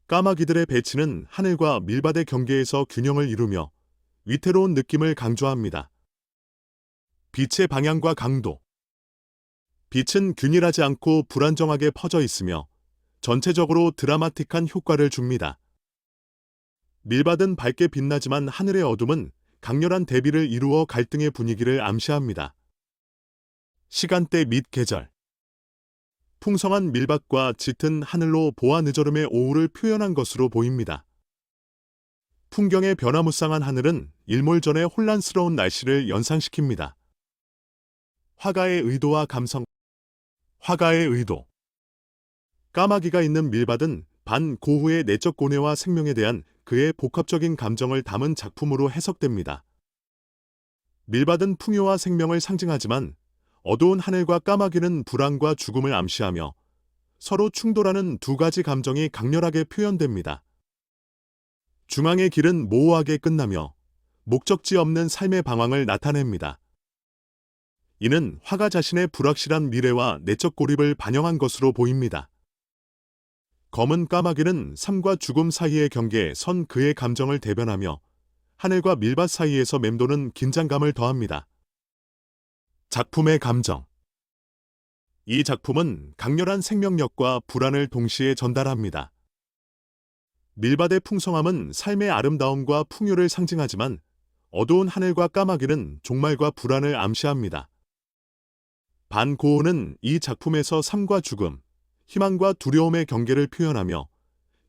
까마귀들의 배치는 하늘과 밀밭의 경계에서 균형을 이루며 위태로운 느낌을 강조합니다. 빛의 방향과 강도. 빛은 균일하지 않고 불안정하게 퍼져 있으며 전체적으로 드라마틱한 효과를 줍니다. 밀밭은 밝게 빛나지만 하늘의 어둠은 강렬한 대비를 이루어 갈등의 분위기를 암시합니다. 시간대 및 계절. 풍성한 밀밭과 짙은 하늘로 보아 늦어름의 오후를 표현한 것으로 보입니다. 풍경의 변화무쌍한 하늘은 일몰 전의 혼란스러운 날씨를 연상시킵니다. 화가의 의도와 감성. 화가의 의도. 까마귀가 있는 밀밭은 반고흐의 내적 고뇌와 생명에 대한 그의 복합적인 감정을 담은 작품으로 해석됩니다. 밀밭은 풍요와 생명을 상징하지만 어두운 하늘과 까마귀는 불안과 죽음을 암시하며 서로 충돌하는 두 가지 감정이 강렬하게 표현됩니다. 중앙의 길은 모호하게 끝나며 목적지 없는 삶의 방황을 나타냅니다. 이는 화가 자신의 불확실한 미래와 내적 고립을 반영한 것으로 보입니다. 검은 까마귀는 삶과 죽음 사이의 경계에 선 그의 감정을 대변하며 하늘과 밀밭 사이에서 맴도는 긴장감을 더합니다. 작품의 감정. 이 작품은 강렬한 생명력과 불안을 동시에 전달합니다. 밀밭의 풍성함은 삶의 아름다움과 풍요를 상징하지만 어두운 하늘과 까마귀는 종말과 불안을 암시합니다. 반고흐는 이 작품에서 삶과 죽음, 희망과 두려움의 경계를 표현하며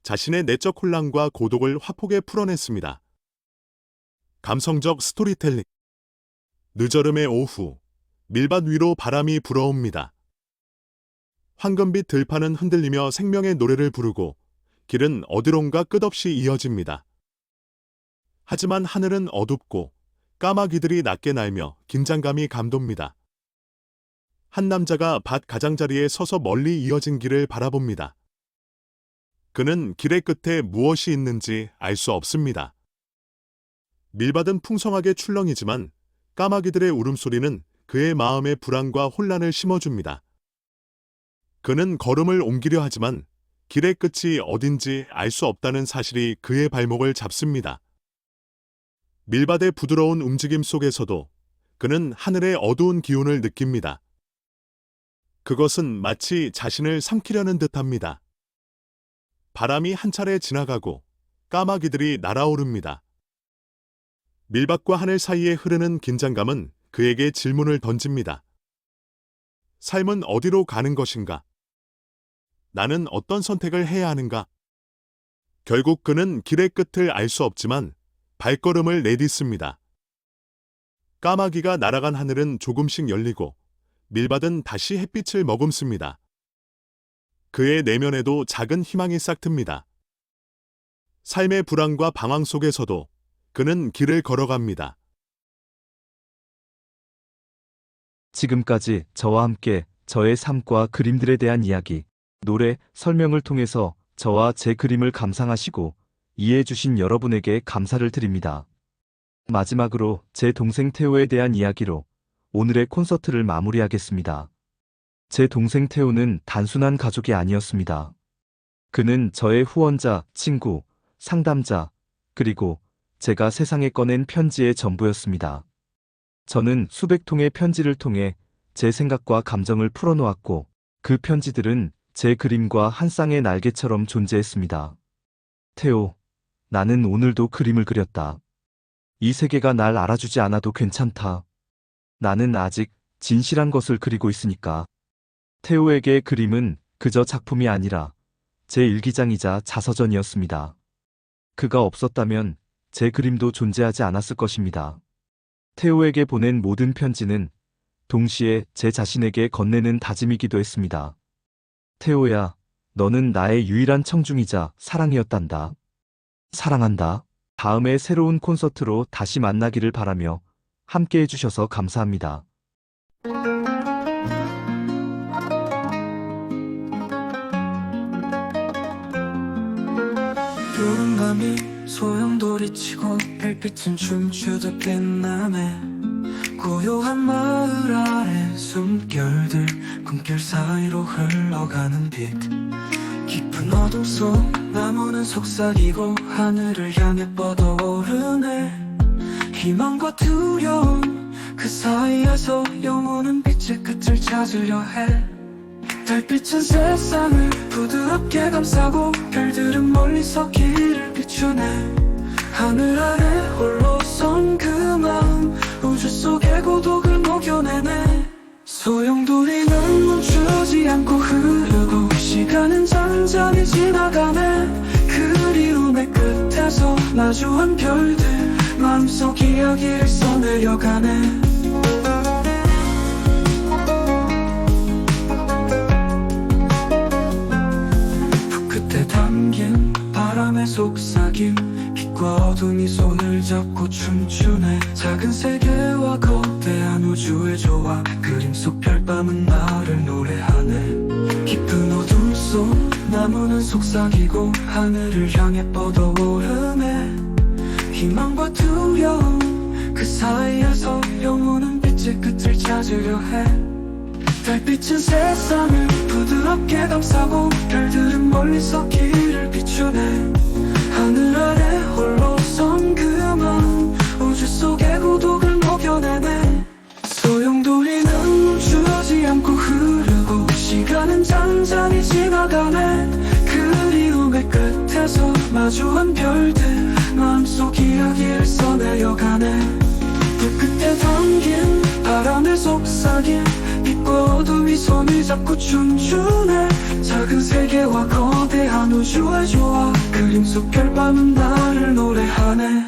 자신의 내적 혼란과 고독을 화폭에 풀어냈습니다. 감성적 스토리텔링. 늦어름의 오후, 밀밭 위로 바람이 불어옵니다. 황금빛 들판은 흔들리며 생명의 노래를 부르고 길은 어디론가 끝없이 이어집니다. 하지만 하늘은 어둡고 까마귀들이 낮게 날며 긴장감이 감돕니다. 한 남자가 밭 가장자리에 서서 멀리 이어진 길을 바라봅니다. 그는 길의 끝에 무엇이 있는지 알 수 없습니다. 밀밭은 풍성하게 출렁이지만 까마귀들의 울음소리는 그의 마음에 불안과 혼란을 심어줍니다. 그는 걸음을 옮기려 하지만 길의 끝이 어딘지 알 수 없다는 사실이 그의 발목을 잡습니다. 밀밭의 부드러운 움직임 속에서도 그는 하늘의 어두운 기운을 느낍니다. 그것은 마치 자신을 삼키려는 듯합니다. 바람이 한 차례 지나가고 까마귀들이 날아오릅니다. 밀밭과 하늘 사이에 흐르는 긴장감은 그에게 질문을 던집니다. 삶은 어디로 가는 것인가? 나는 어떤 선택을 해야 하는가? 결국 그는 길의 끝을 알 수 없지만 발걸음을 내딛습니다. 까마귀가 날아간 하늘은 조금씩 열리고 밀밭은 다시 햇빛을 머금습니다. 그의 내면에도 작은 희망이 싹틉니다. 삶의 불안과 방황 속에서도 그는 길을 걸어갑니다. 지금까지 저와 함께 저의 삶과 그림들에 대한 이야기, 노래, 설명을 통해서 저와 제 그림을 감상하시고 이해해주신 여러분에게 감사를 드립니다. 마지막으로 제 동생 태호에 대한 이야기로 오늘의 콘서트를 마무리하겠습니다. 제 동생 태호는 단순한 가족이 아니었습니다. 그는 저의 후원자, 친구, 상담자, 그리고 제가 세상에 꺼낸 편지의 전부였습니다. 저는 수백 통의 편지를 통해 제 생각과 감정을 풀어놓았고 그 편지들은 제 그림과 한 쌍의 날개처럼 존재했습니다. 태호, 나는 오늘도 그림을 그렸다. 이 세계가 날 알아주지 않아도 괜찮다. 나는 아직 진실한 것을 그리고 있으니까. 태호에게 그림은 그저 작품이 아니라 제 일기장이자 자서전이었습니다. 그가 없었다면 제 그림도 존재하지 않았을 것입니다. 태호에게 보낸 모든 편지는 동시에 제 자신에게 건네는 다짐이기도 했습니다. 태호야, 너는 나의 유일한 청중이자 사랑이었단다. 사랑한다. 다음에 새로운 콘서트로 다시 만나기를 바라며 함께 해주셔서 감사합니다. 푸른 밤이 소용돌이치고 별빛은 춤추듯 빛나네. 고요한 마을 아래 숨결들 꿈결 사이로 흘러가는 빛. 깊은 어둠 속 나무는 속삭이고 하늘을 향해 뻗어오르네. 희망과 두려움 그 사이에서 영원한 빛의 끝을 찾으려 해. 달빛은 세상을 부드럽게 감싸고 별들은 멀리서 길을 비추네. 하늘 아래 홀로 선 그 마음 우주 속의 고독을 녹여내네 소용돌이는 멈추지 않고 흐르고 시간은 잔잔히 지나가네 그리움의 끝에서 마주한 별들 마음속 이야기를 써내려가네 붓끝에 담긴 바람의 속삭임 빛과 어둠이 손을 잡고 춤추네 작은 세계와 거대한 우주의 조화 그림 속 별밤은 나를 노래하네 깊은 어둠 속 나무는 속삭이고 하늘을 향해 뻗어오르네 희망과 두려움 그 사이에서 영혼은 빛의 끝을 찾으려 해 달빛은 세상을 부드럽게 감싸고 별들은 멀리서 길을 비추네 하늘 아래 홀로 선 그 마음 우주 속의 고독을 녹여내네 소용돌이는 멈추지 않고 흐르고 시간은 잔잔히 지나가네 그리움의 끝에서 마주한 별들 마음속 이야기를 써내려가네 불끝에 담긴 바람의 속삭임 빛과 어둠이 손을 잡고 춤추네 작은 세계와 거대한 우주의 조화 그림 속 별밤은 나를 노래하네